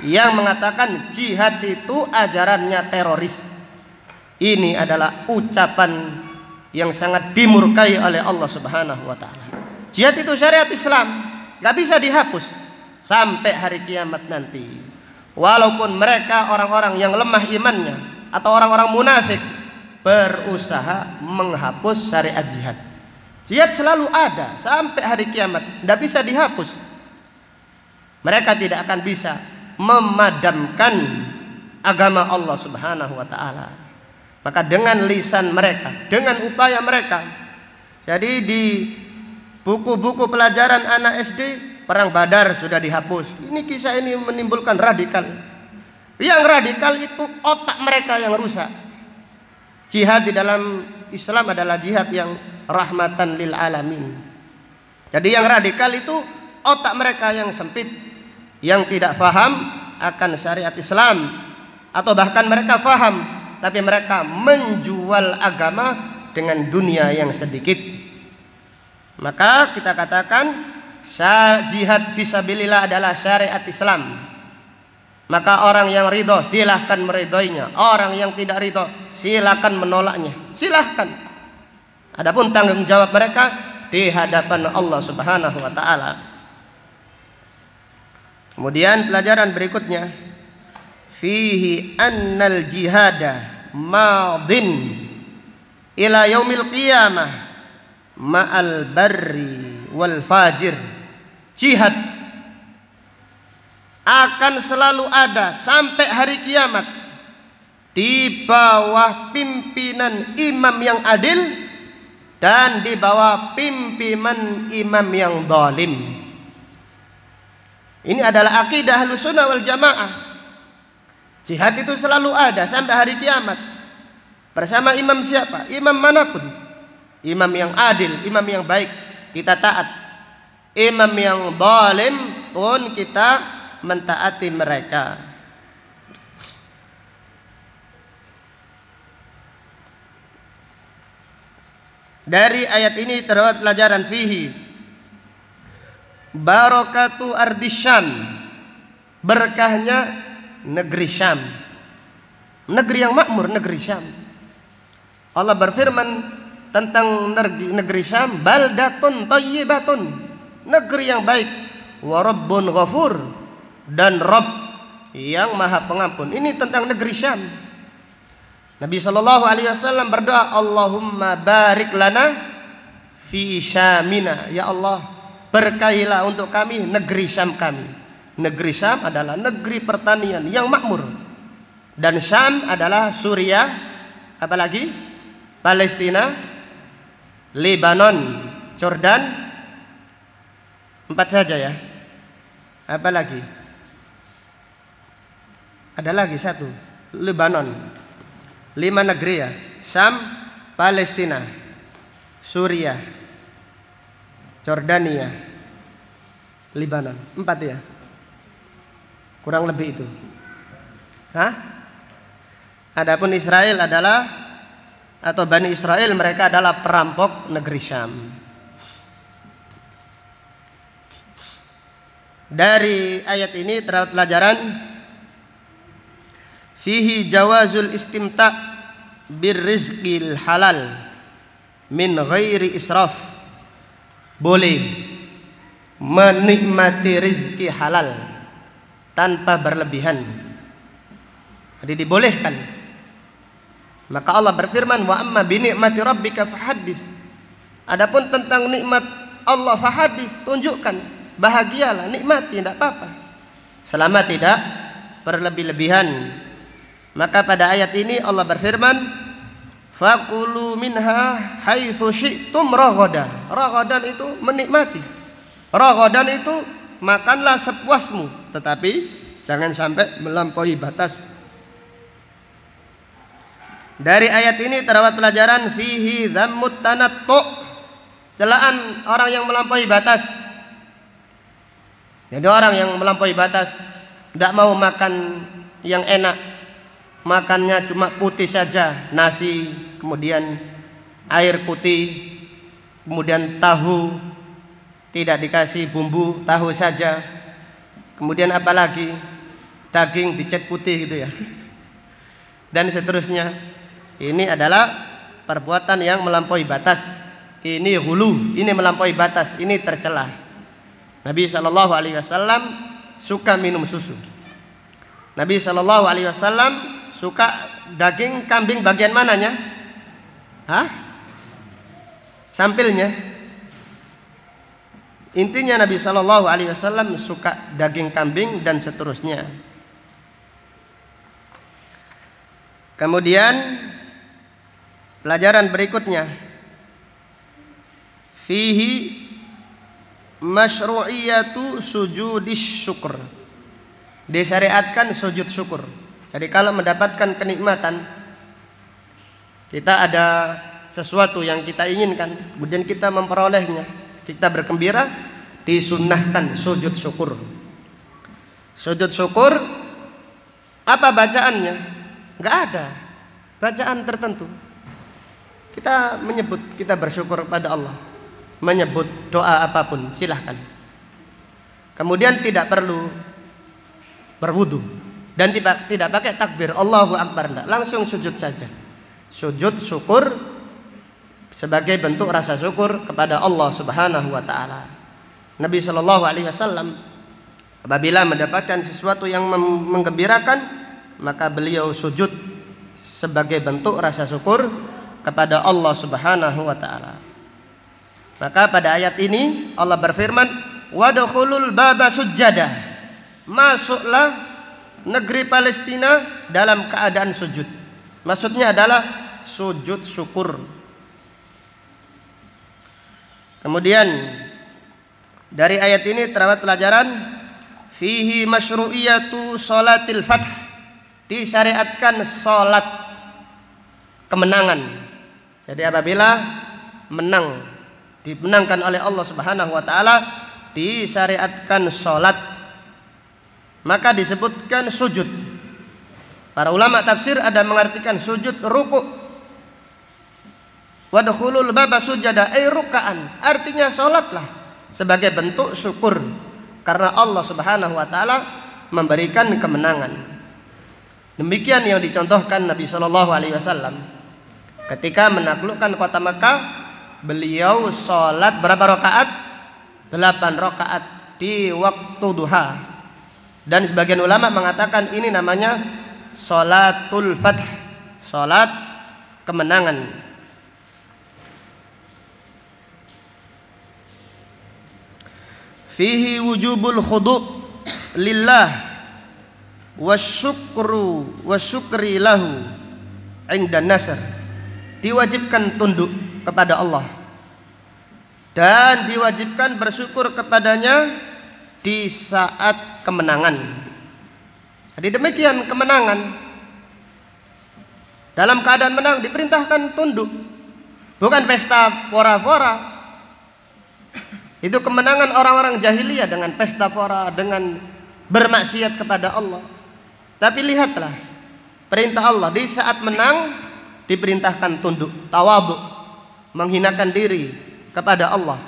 yang mengatakan jihad itu ajarannya teroris. Ini adalah ucapan yang sangat dimurkai oleh Allah Subhanahu wa taala. Jihad itu syariat Islam, gak bisa dihapus sampai hari kiamat nanti. Walaupun mereka orang-orang yang lemah imannya atau orang-orang munafik berusaha menghapus syariat jihad. Jihad selalu ada sampai hari kiamat, tidak bisa dihapus. Mereka tidak akan bisa memadamkan agama Allah Subhanahu wa taala. Maka dengan lisan mereka, dengan upaya mereka. Jadi di buku-buku pelajaran anak SD, Perang Badar sudah dihapus. Ini kisah ini menimbulkan radikal. Yang radikal itu otak mereka yang rusak. Jihad di dalam Islam adalah jihad yang rahmatan lil alamin. Jadi yang radikal itu otak mereka yang sempit, yang tidak faham akan syariat Islam, atau bahkan mereka faham tapi mereka menjual agama dengan dunia yang sedikit. Maka kita katakan jihad fisabilillah adalah syariat Islam. Maka orang yang ridho silahkan meridhoinya, orang yang tidak ridho silahkan menolaknya, silahkan. Adapun tanggung jawab mereka di hadapan Allah Subhanahu wa taala. Kemudian pelajaran berikutnya, fihi annal jihada madin ila yaumil qiyamah ma'al barri wal fajir. Jihad akan selalu ada sampai hari kiamat di bawah pimpinan imam yang adil dan di bawah pimpinan imam yang zalim. Ini adalah akidah Ahlussunnah wal Jamaah. Jihad itu selalu ada sampai hari kiamat. Bersama imam siapa? Imam manapun. Imam yang adil, imam yang baik, kita taat. Imam yang zalim pun kita mentaati mereka. Dari ayat ini terdapat pelajaran fihi barakatu ardis Syam, berkahnya negeri Syam, negeri yang makmur, negeri Syam. Allah berfirman tentang negeri Syam, baldatun thayyibatun, negeri yang baik, wa rabbun ghafur, dan Rabb yang maha pengampun. Ini tentang negeri Syam. Nabi SAW berdoa, Allahumma barik lana fi Syamina, ya Allah berkahilah untuk kami negeri Syam kami. Negeri Syam adalah negeri pertanian yang makmur, dan Syam adalah Suriah, apalagi Palestina, Lebanon, Jordan, 4 saja ya. Apalagi? Ada lagi 1, Lebanon. 5 negeri ya. Syam, Palestina, Suriah, Jordania, Lebanon. 4 ya. Kurang lebih itu. Adapun Israel adalah, atau Bani Israel, mereka adalah perampok negeri Syam. Dari ayat ini terdapat pelajaran fihi jawazul istimta' birrizqil halal min ghairi israf. Boleh menikmati rizki halal tanpa berlebihan. Jadi dibolehkan. Maka Allah berfirman, wa amma bi ni'mati rabbika fahaddis. Adapun tentang nikmat Allah fahaddis, tunjukkan. Bahagialah, nikmati, tidak apa-apa, selama tidak berlebih-lebihan. Maka pada ayat ini Allah berfirman, fakulu minha haitsu syi'tum raghadan. Raghadan itu menikmati. Raghadan itu makanlah sepuasmu, tetapi jangan sampai melampaui batas. Dari ayat ini terdapat pelajaran fihi dhammut tanattu', celaan orang yang melampaui batas. Jadi orang yang melampaui batas, tidak mau makan yang enak, makannya cuma putih saja, nasi, kemudian air putih, kemudian tahu, tidak dikasih bumbu, tahu saja, kemudian apalagi daging dicat putih gitu ya, dan seterusnya. Ini adalah perbuatan yang melampaui batas. Ini hulu, ini melampaui batas, ini tercela. Nabi SAW suka minum susu. Nabi SAW suka daging kambing bagian mananya? Sampilnya. Intinya Nabi SAW suka daging kambing dan seterusnya. Kemudian pelajaran berikutnya, fihi masyru'iyatu sujudis syukur. Disyariatkan sujud syukur. Jadi kalau mendapatkan kenikmatan, kita ada sesuatu yang kita inginkan, kemudian kita memperolehnya, kita bergembira, disunnahkan sujud syukur. Sujud syukur, apa bacaannya? Enggak ada bacaan tertentu. Kita menyebut, kita bersyukur kepada Allah, menyebut doa apapun silahkan. Kemudian tidak perlu berwudu dan tidak pakai takbir Allahu Akbar, enggak, langsung sujud saja. Sujud syukur sebagai bentuk rasa syukur kepada Allah Subhanahu wa taala. Nabi sallallahu alaihi wasallam apabila mendapatkan sesuatu yang menggembirakan, maka beliau sujud sebagai bentuk rasa syukur kepada Allah Subhanahu wa taala. Maka pada ayat ini Allah berfirman, wadkhulul baba sujada. Masuklah negeri Palestina dalam keadaan sujud. Maksudnya adalah sujud syukur. Kemudian dari ayat ini terdapat pelajaran fihi masyru'iyatu sholatil fath. Disyariatkan salat kemenangan. Jadi apabila menang, dimenangkan oleh Allah Subhanahu wa taala, disyariatkan salat, maka disebutkan sujud. Para ulama tafsir ada mengartikan sujud ruku'. Wadkhulul baba sujada ay ruk'an, artinya salatlah sebagai bentuk syukur karena Allah Subhanahu wa taala memberikan kemenangan. Demikian yang dicontohkan Nabi sallallahu alaihi wasallam ketika menaklukkan kota Mekah. Beliau sholat berapa rakaat? 8 rakaat di waktu duha. Dan sebagian ulama mengatakan ini namanya sholatul fath, sholat kemenangan. Fihi wujubul khudu' lillah wasyukri lahu inda nasr. Diwajibkan tunduk kepada Allah dan diwajibkan bersyukur kepadanya di saat kemenangan. Jadi demikian kemenangan. Dalam keadaan menang diperintahkan tunduk, bukan pesta pora-pora. Itu kemenangan orang-orang jahiliyah dengan pesta pora, dengan bermaksiat kepada Allah. Tapi lihatlah perintah Allah, di saat menang diperintahkan tunduk, tawadhu, menghinakan diri kepada Allah.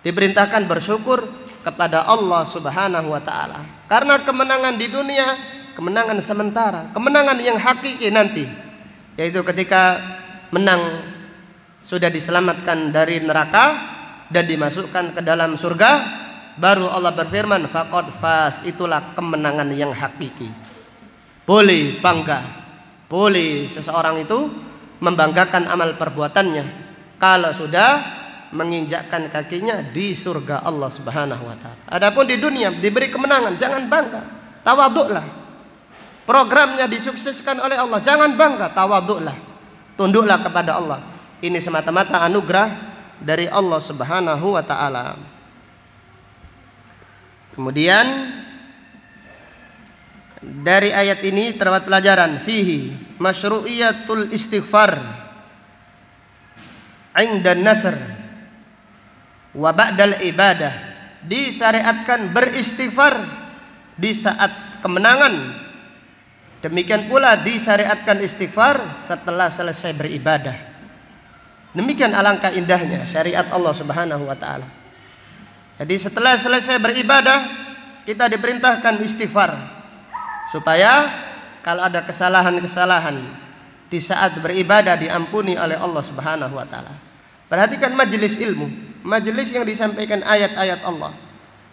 Diperintahkan bersyukur kepada Allah Subhanahu wa taala. Karena kemenangan di dunia kemenangan sementara, kemenangan yang hakiki nanti, yaitu ketika menang sudah diselamatkan dari neraka dan dimasukkan ke dalam surga, baru Allah berfirman faqad faz, itulah kemenangan yang hakiki. Boleh bangga, boleh seseorang itu membanggakan amal perbuatannya kalau sudah menginjakkan kakinya di surga Allah Subhanahu wa taala. Adapun di dunia diberi kemenangan, jangan bangga, tawaduklah. Programnya disukseskan oleh Allah, jangan bangga, tawaduklah. Tunduklah kepada Allah. Ini semata-mata anugerah dari Allah Subhanahu wa taala. Kemudian dari ayat ini terdapat pelajaran fihi masyru'iyatul istighfar 'inda nasr wa ba'dal ibadah. Disyariatkan beristighfar di saat kemenangan. Demikian pula disyariatkan istighfar setelah selesai beribadah. Demikian alangkah indahnya syariat Allah Subhanahu wa taala. Jadi setelah selesai beribadah kita diperintahkan istighfar, supaya kalau ada kesalahan-kesalahan di saat beribadah diampuni oleh Allah Subhanahu wa taala. Perhatikan majelis ilmu, majelis yang disampaikan ayat-ayat Allah,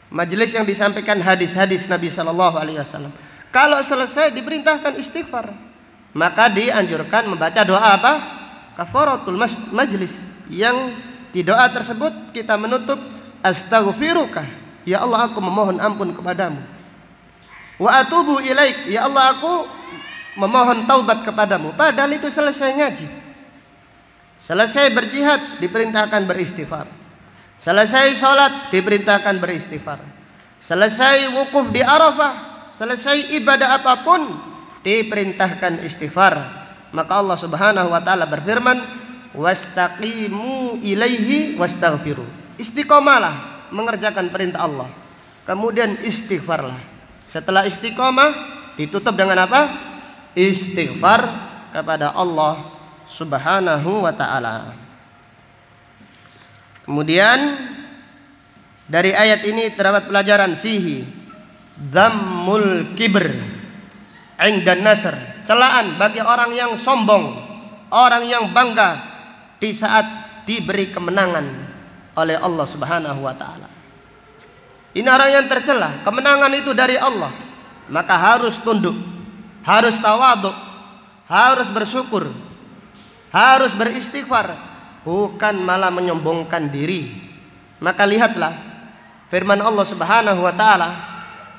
majelis yang disampaikan hadis-hadis Nabi sallallahu alaihi wasallam. Kalau selesai diperintahkan istighfar, maka dianjurkan membaca doa apa? Kafaratul majlis. Yang di doa tersebut kita menutup astaghfiruka, ya Allah aku memohon ampun kepadamu. Wa atubu ilaik, ya Allah aku memohon taubat kepadamu. Padahal itu selesai ngaji, selesai berjihad diperintahkan beristighfar, selesai sholat diperintahkan beristighfar, selesai wukuf di Arafah, selesai ibadah apapun diperintahkan istighfar. Maka Allah Subhanahu wa taala berfirman, wastaqimu ilaihi wastaghfiru. Istiqomalah mengerjakan perintah Allah, kemudian istighfarlah. Setelah istiqomah ditutup dengan apa? Istighfar kepada Allah Subhanahu wa taala. Kemudian dari ayat ini terdapat pelajaran fihi dhammul kibr 'inda nasr. Celaan bagi orang yang sombong, orang yang bangga di saat diberi kemenangan oleh Allah Subhanahu wa taala. Ini orang yang tercela, kemenangan itu dari Allah, maka harus tunduk, harus tawadhu, harus bersyukur, harus beristighfar, bukan malah menyombongkan diri. Maka lihatlah firman Allah Subhanahu wa taala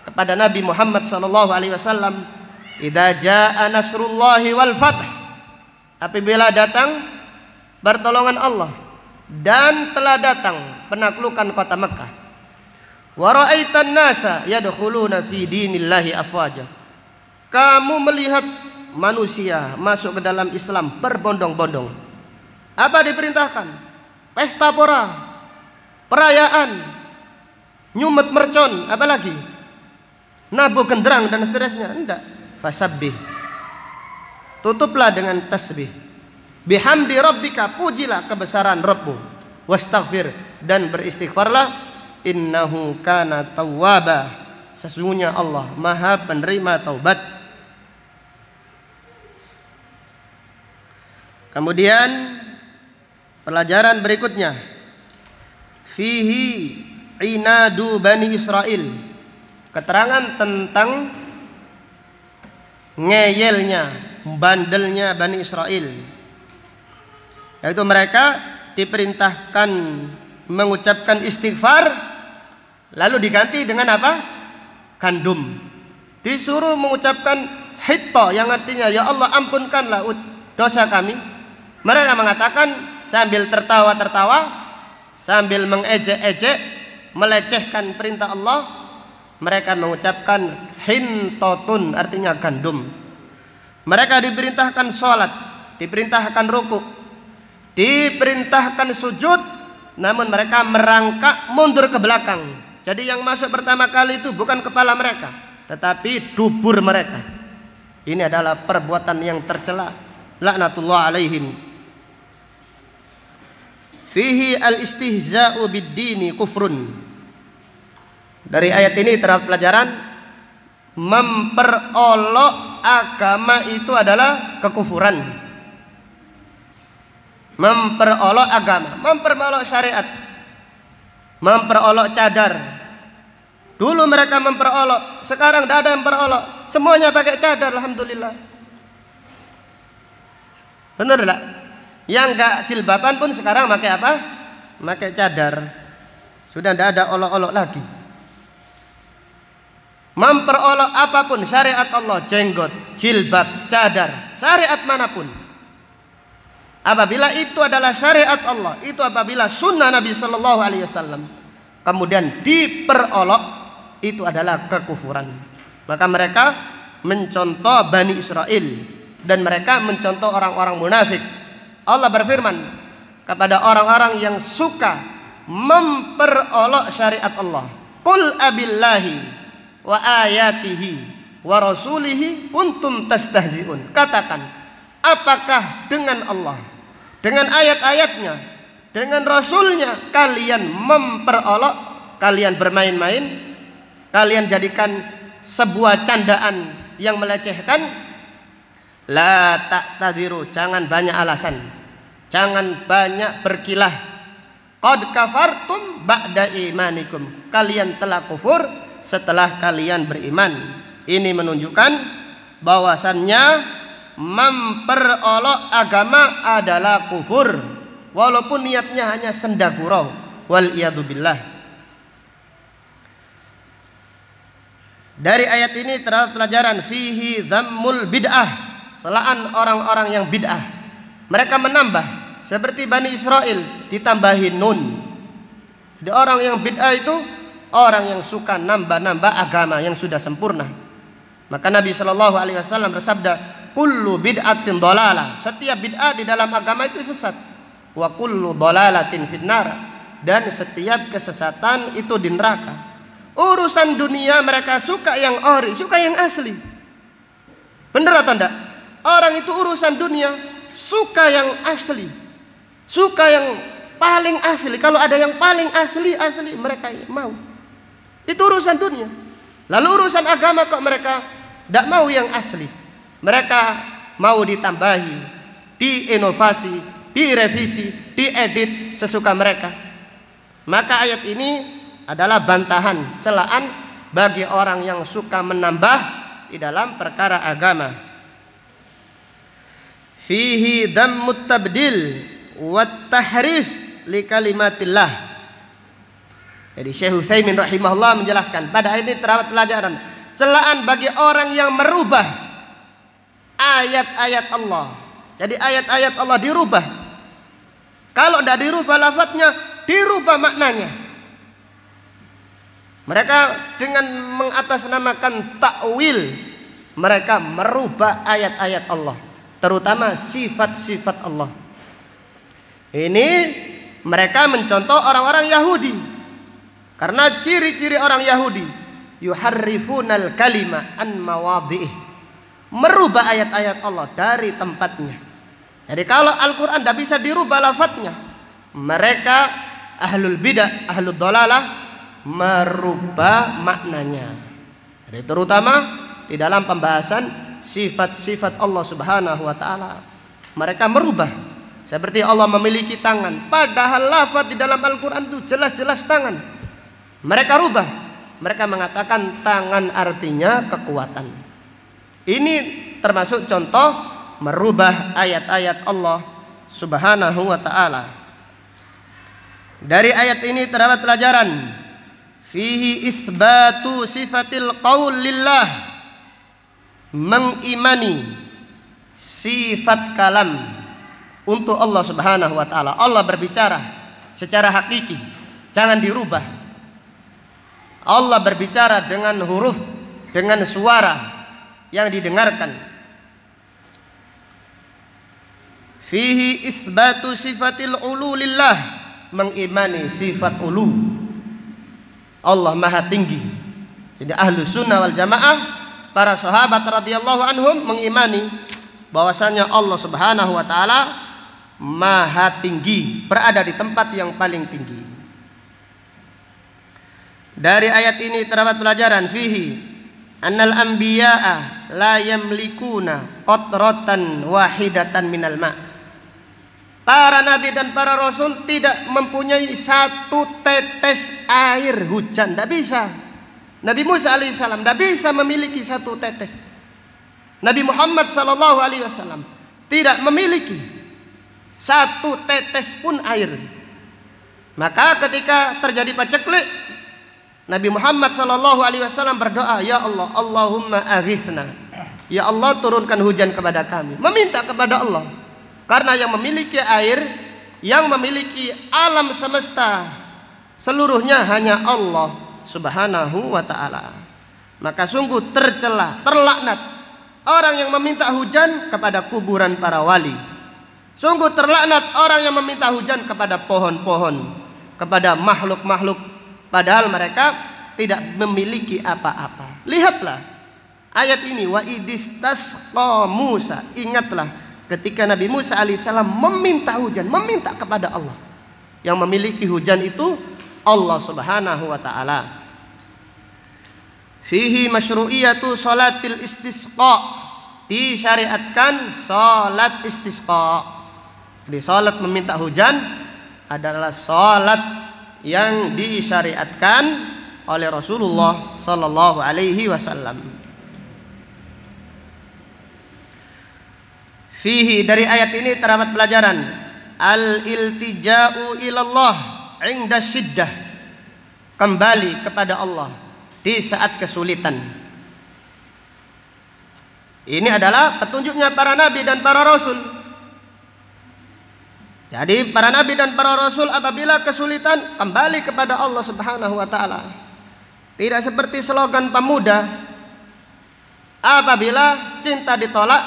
kepada Nabi Muhammad sallallahu alaihi wasallam, idza jaa nasrullahi wal fath, apabila datang pertolongan Allah dan telah datang penaklukan kota Mekah, wa ra'aitan nasa yadkhuluna fi dinillahi afwaja, kamu melihat manusia masuk ke dalam Islam berbondong-bondong. Apa diperintahkan? Pesta pora, perayaan, nyumet mercon, apalagi nabuh genderang dan seterusnya. Enggak. Fasabbih, tutuplah dengan tasbih, bihamdi rabbika, pujilah kebesaran Rabbmu, wastaghfir, dan beristighfarlah, innahu kana tawwaba, sesungguhnya Allah Maha penerima taubat. Kemudian pelajaran berikutnya fihi inadu bani Israel, keterangan tentang ngeyelnya, bandelnya Bani Israel, yaitu mereka diperintahkan mengucapkan istighfar lalu diganti dengan apa? Gandum. Disuruh mengucapkan hitta yang artinya ya Allah ampunkanlah dosa kami. Mereka mengatakan sambil tertawa-tertawa, sambil mengejek-ejek, melecehkan perintah Allah, mereka mengucapkan hintotun, artinya gandum. Mereka diperintahkan sholat, diperintahkan rukuk, diperintahkan sujud, namun mereka merangkak mundur ke belakang. Jadi yang masuk pertama kali itu bukan kepala mereka, tetapi dubur mereka. Ini adalah perbuatan yang tercela, laknatullah alaihim. Fihi al-istihza'u bid-dini kufrun. Dari ayat ini terdapat pelajaran memperolok agama itu adalah kekufuran. Memperolok agama, memperolok syariat, memperolok cadar. Dulu mereka memperolok, sekarang tidak ada yang memperolok, semuanya pakai cadar, alhamdulillah. Benar tidak? Yang enggak jilbaban pun sekarang pakai apa? Pakai cadar. Sudah tidak ada olok-olok lagi. Memperolok apapun syariat Allah, jenggot, jilbab, cadar, syariat manapun. Apabila itu adalah syariat Allah, itu apabila sunnah Nabi Sallallahu Alaihi Wasallam, kemudian diperolok, itu adalah kekufuran. Maka mereka mencontoh Bani Israel dan mereka mencontoh orang-orang munafik. Allah berfirman kepada orang-orang yang suka memperolok syariat Allah, qul abillahi wa ayatihi wa rasulihi kuntum tastahzi'un. Katakan, apakah dengan Allah, dengan ayat-ayatnya, dengan rasulnya kalian memperolok, kalian bermain-main, kalian jadikan sebuah candaan yang melecehkan? La ta'tadiru, jangan banyak alasan, jangan banyak berkilah. Qad kafartum ba'da imanikum, kalian telah kufur setelah kalian beriman. Ini menunjukkan bahwasannya memperolok agama adalah kufur, walaupun niatnya hanya senda gurau. Wal iyadu billah. Dari ayat ini terdapat pelajaran fihi dhammul bid'ah, celaan orang-orang yang bid'ah. Mereka menambah seperti Bani Israel, ditambahi nun. Jadi orang yang bid'ah itu orang yang suka nambah-nambah agama yang sudah sempurna. Maka Nabi Shallallahu Alaihi Wasallam bersabda, kullu bid'atin dolalah, setiap bid'ah di dalam agama itu sesat. Wa kullu dolalatin finnar, dan setiap kesesatan itu di neraka. Urusan dunia mereka suka yang ori, suka yang asli. Benar atau enggak? Orang itu urusan dunia suka yang asli, suka yang paling asli. Kalau ada yang paling asli mereka mau. Itu urusan dunia. Lalu urusan agama kok mereka tidak mau yang asli. Mereka mau ditambahi, diinovasi, direvisi, diedit sesuka mereka. Maka ayat ini adalah bantahan, celaan bagi orang yang suka menambah di dalam perkara agama. Fihi dammut tabdil wat tahrif li kalimatillah. Jadi Syekh Utsaimin rahimahullah menjelaskan pada ayat ini terdapat pelajaran celaan bagi orang yang merubah ayat-ayat Allah. Jadi ayat-ayat Allah dirubah. Kalau tidak dirubah lafadznya, dirubah maknanya. Mereka dengan mengatasnamakan takwil, mereka merubah ayat-ayat Allah, terutama sifat-sifat Allah. Ini mereka mencontoh orang-orang Yahudi. Karena ciri-ciri orang Yahudi, yuharrifunal kalima an mawadhi'ih, merubah ayat-ayat Allah dari tempatnya. Jadi kalau Al-Quran tidak bisa dirubah lafadznya, mereka ahlul bidah, ahlul dolalah merubah maknanya. Jadi terutama di dalam pembahasan sifat-sifat Allah Subhanahu wa taala, mereka merubah. Seperti Allah memiliki tangan, padahal lafadz di dalam Al-Quran itu jelas-jelas tangan. Mereka rubah. Mereka mengatakan tangan artinya kekuatan. Ini termasuk contoh merubah ayat-ayat Allah Subhanahu wa taala. Dari ayat ini terdapat pelajaran fihi itsbatu sifatil qaul lillah, mengimani sifat kalam untuk Allah Subhanahu wa taala. Allah berbicara secara hakiki, jangan dirubah. Allah berbicara dengan huruf, dengan suara yang didengarkan. Fihi itsbatu sifatil ulu lillah, mengimani sifat ulu. Allah Maha tinggi. Jadi Ahlus Sunnah wal Jamaah, para sahabat radhiyallahu anhum mengimani bahwasanya Allah Subhanahu wa taala Maha tinggi, berada di tempat yang paling tinggi. Dari ayat ini terdapat pelajaran fihi annal anbiya'a la yamlikuna qatratan wahidatan minal ma'. Para nabi dan para rasul tidak mempunyai satu tetes air hujan, tidak bisa. Nabi Musa alaihissalam tidak bisa memiliki satu tetes. Nabi Muhammad sallallahu alaihi wasallam tidak memiliki satu tetes pun air. Maka ketika terjadi paceklik, Nabi Muhammad sallallahu alaihi wasallam berdoa, ya Allah, Allahumma aghithna. Ya Allah, turunkan hujan kepada kami. Meminta kepada Allah. Karena yang memiliki air, yang memiliki alam semesta seluruhnya hanya Allah Subhanahu wa ta'ala. Maka sungguh tercela, terlaknat orang yang meminta hujan kepada kuburan para wali. Sungguh terlaknat orang yang meminta hujan kepada pohon-pohon, kepada makhluk-makhluk, padahal mereka tidak memiliki apa-apa. Lihatlah ayat ini, wa idistasqa Musa. Ingatlah ketika Nabi Musa alaihissalam meminta hujan, meminta kepada Allah. Yang memiliki hujan itu Allah Subhanahu wa ta'ala. Fihi masyru'iyatu salatil istisqa, disyariatkan salat istisqa. Jadi salat meminta hujan adalah salat yang disyariatkan oleh Rasulullah sallallahu alaihi wasallam. Fihi, dari ayat ini terdapat pelajaran al-iltija'u ilallah inda syiddah, kembali kepada Allah di saat kesulitan. Ini adalah petunjuknya para nabi dan para rasul. Jadi para nabi dan para rasul apabila kesulitan kembali kepada Allah Subhanahu wa ta'ala. Tidak seperti slogan pemuda, apabila cinta ditolak,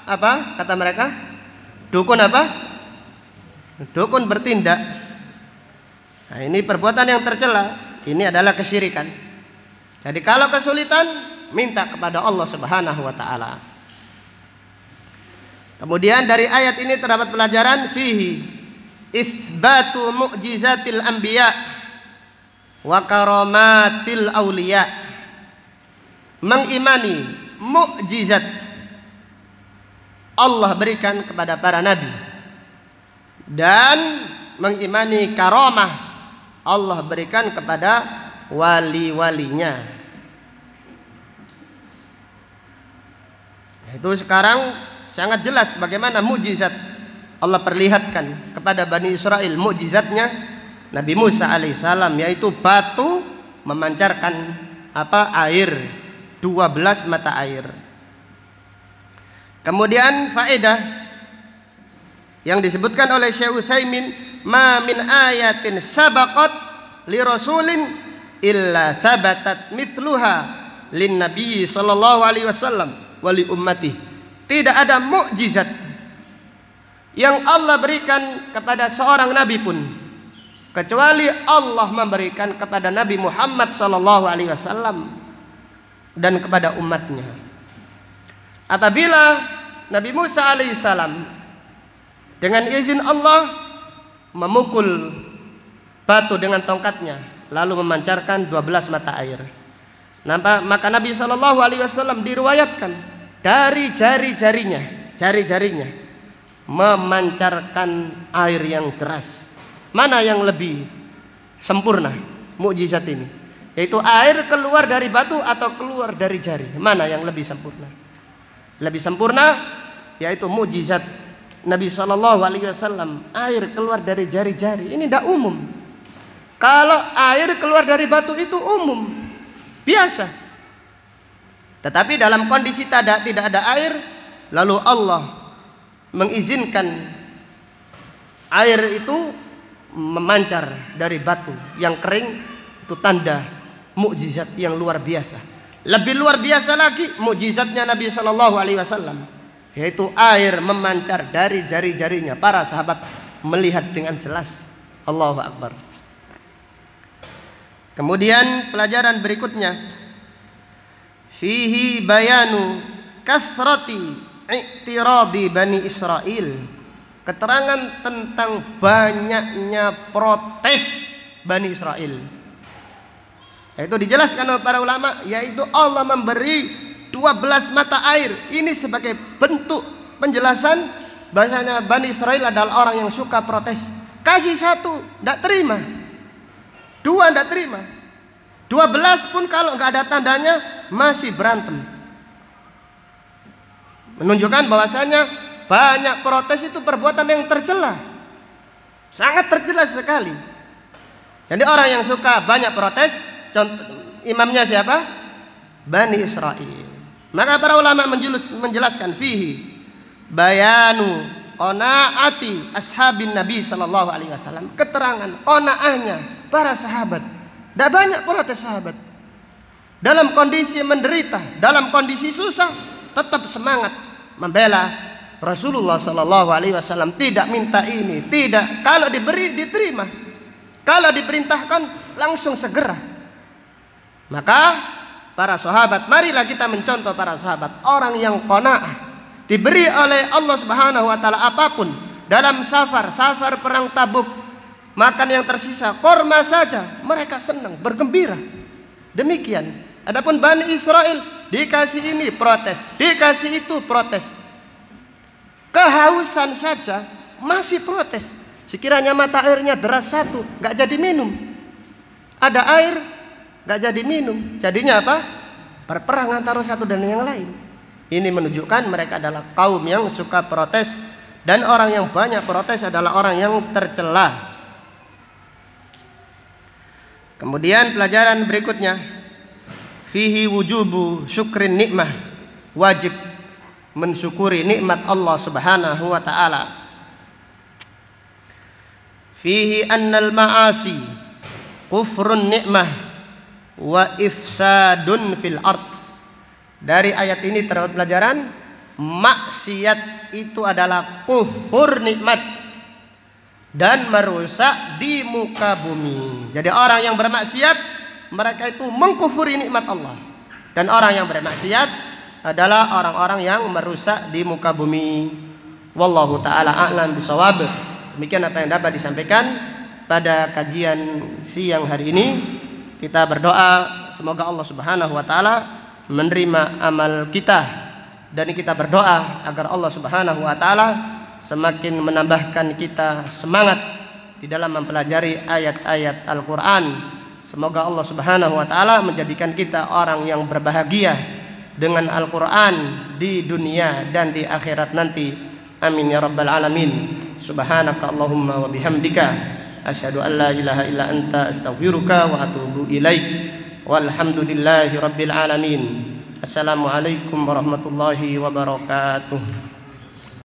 apa kata mereka? Dukun apa? Dukun bertindak. Nah, ini perbuatan yang tercela. Ini adalah kesyirikan. Jadi kalau kesulitan, minta kepada Allah Subhanahu wa ta'ala. Kemudian dari ayat ini terdapat pelajaran fihi isbatu mu'jizatil anbiya wa karamatil auliya, mengimani mukjizat Allah berikan kepada para nabi dan mengimani karamah Allah berikan kepada wali-walinya. Itu sekarang sangat jelas bagaimana mukjizat Allah perlihatkan kepada Bani Israel. Mukjizatnya Nabi Musa alaihissalam, yaitu batu memancarkan air, 12 mata air. Kemudian faedah yang disebutkan oleh Syekh Utsaimin, ma min ayatin sabaqat li rasulin illa thabatat mithluha lin nabi sallallahu alaihi wasallam wa li ummati. Tidak ada mukjizat yang Allah berikan kepada seorang nabi pun kecuali Allah memberikan kepada Nabi Muhammad sallallahu alaihi wasallam dan kepada umatnya. Apabila Nabi Musa alaihissalam dengan izin Allah memukul batu dengan tongkatnya, lalu memancarkan 12 mata air. Maka Nabi Shallallahu Alaihi Wasallam diriwayatkan dari jari-jarinya memancarkan air yang deras. Mana yang lebih sempurna mukjizat ini? Yaitu air keluar dari batu atau keluar dari jari? Mana yang lebih sempurna? Lebih sempurna yaitu mukjizat Nabi Shallallahu Alaihi Wasallam, air keluar dari jari-jari. Ini tidak umum. Kalau air keluar dari batu itu umum, biasa. Tetapi dalam kondisi tidak ada air, lalu Allah mengizinkan air itu memancar dari batu yang kering, itu tanda mukjizat yang luar biasa. Lebih luar biasa lagi mukjizatnya Nabi Shallallahu Alaihi Wasallam. yaitu air memancar dari jari-jarinya. Para sahabat melihat dengan jelas. Allahu Akbar. Kemudian pelajaran berikutnya, fihi bayanu kasrati i'tiradi Bani Israel. Keterangan tentang banyaknya protes Bani Israel. Itu dijelaskan oleh para ulama, yaitu Allah memberi 12 mata air. Ini sebagai bentuk penjelasan bahasanya Bani Israel adalah orang yang suka protes. Kasih satu, tidak terima. Dua, tidak terima. 12 pun kalau nggak ada tandanya masih berantem. Menunjukkan bahwasanya banyak protes itu perbuatan yang tercela. Sangat tercela sekali. Jadi orang yang suka banyak protes, contoh imamnya siapa? Bani Israel. Maka para ulama menjelaskan fihi bayanu qanaati ashabin Nabi sallallahu alaihi wasallam. Keterangan qanaahnya para sahabat. Tidak banyak protes sahabat. Dalam kondisi menderita, dalam kondisi susah, tetap semangat membela Rasulullah sallallahu alaihi wasallam. Tidak minta ini, tidak. Kalau diberi diterima. Kalau diperintahkan langsung segera. Maka para sahabat, marilah kita mencontoh para sahabat, orang yang qanaah, diberi oleh Allah Subhanahu wa taala apapun, dalam safar perang Tabuk, makan yang tersisa korma saja, mereka senang, bergembira. Demikian. Adapun Bani Israel, dikasih ini protes, dikasih itu protes. Kehausan saja masih protes. Sekiranya mata airnya deras satu, nggak jadi minum. Ada air, nggak jadi minum. Jadinya apa? Berperang antara satu dan yang lain. Ini menunjukkan mereka adalah kaum yang suka protes, dan orang yang banyak protes adalah orang yang tercela. Kemudian pelajaran berikutnya, fihi wujubu syukrin nikmah, wajib mensyukuri nikmat Allah Subhanahu wa taala. Fihi annal ma'asi kufrun nikmah wa ifsadun fil ard. Dari ayat ini terdapat pelajaran, maksiat itu adalah kufur nikmat dan merusak di muka bumi. Jadi orang yang bermaksiat, mereka itu mengkufuri nikmat Allah. Dan orang yang bermaksiat adalah orang-orang yang merusak di muka bumi. Wallahu ta'ala a'lam bisawab. Demikian apa yang dapat disampaikan pada kajian siang hari ini. Kita berdoa semoga Allah Subhanahu wa taala menerima amal kita, dan kita berdoa agar Allah Subhanahu wa taala semakin menambahkan kita semangat di dalam mempelajari ayat-ayat Al-Quran. Semoga Allah Subhanahu wa taala menjadikan kita orang yang berbahagia dengan Al-Quran di dunia dan di akhirat nanti. Amin ya rabbal alamin. Subhanaka Allahumma wa bihamdika asyhadu an la ilaha illa anta astaghfiruka wa atubu ilaik. Walhamdulillahi rabbil alamin. Assalamualaikum warahmatullahi wabarakatuh.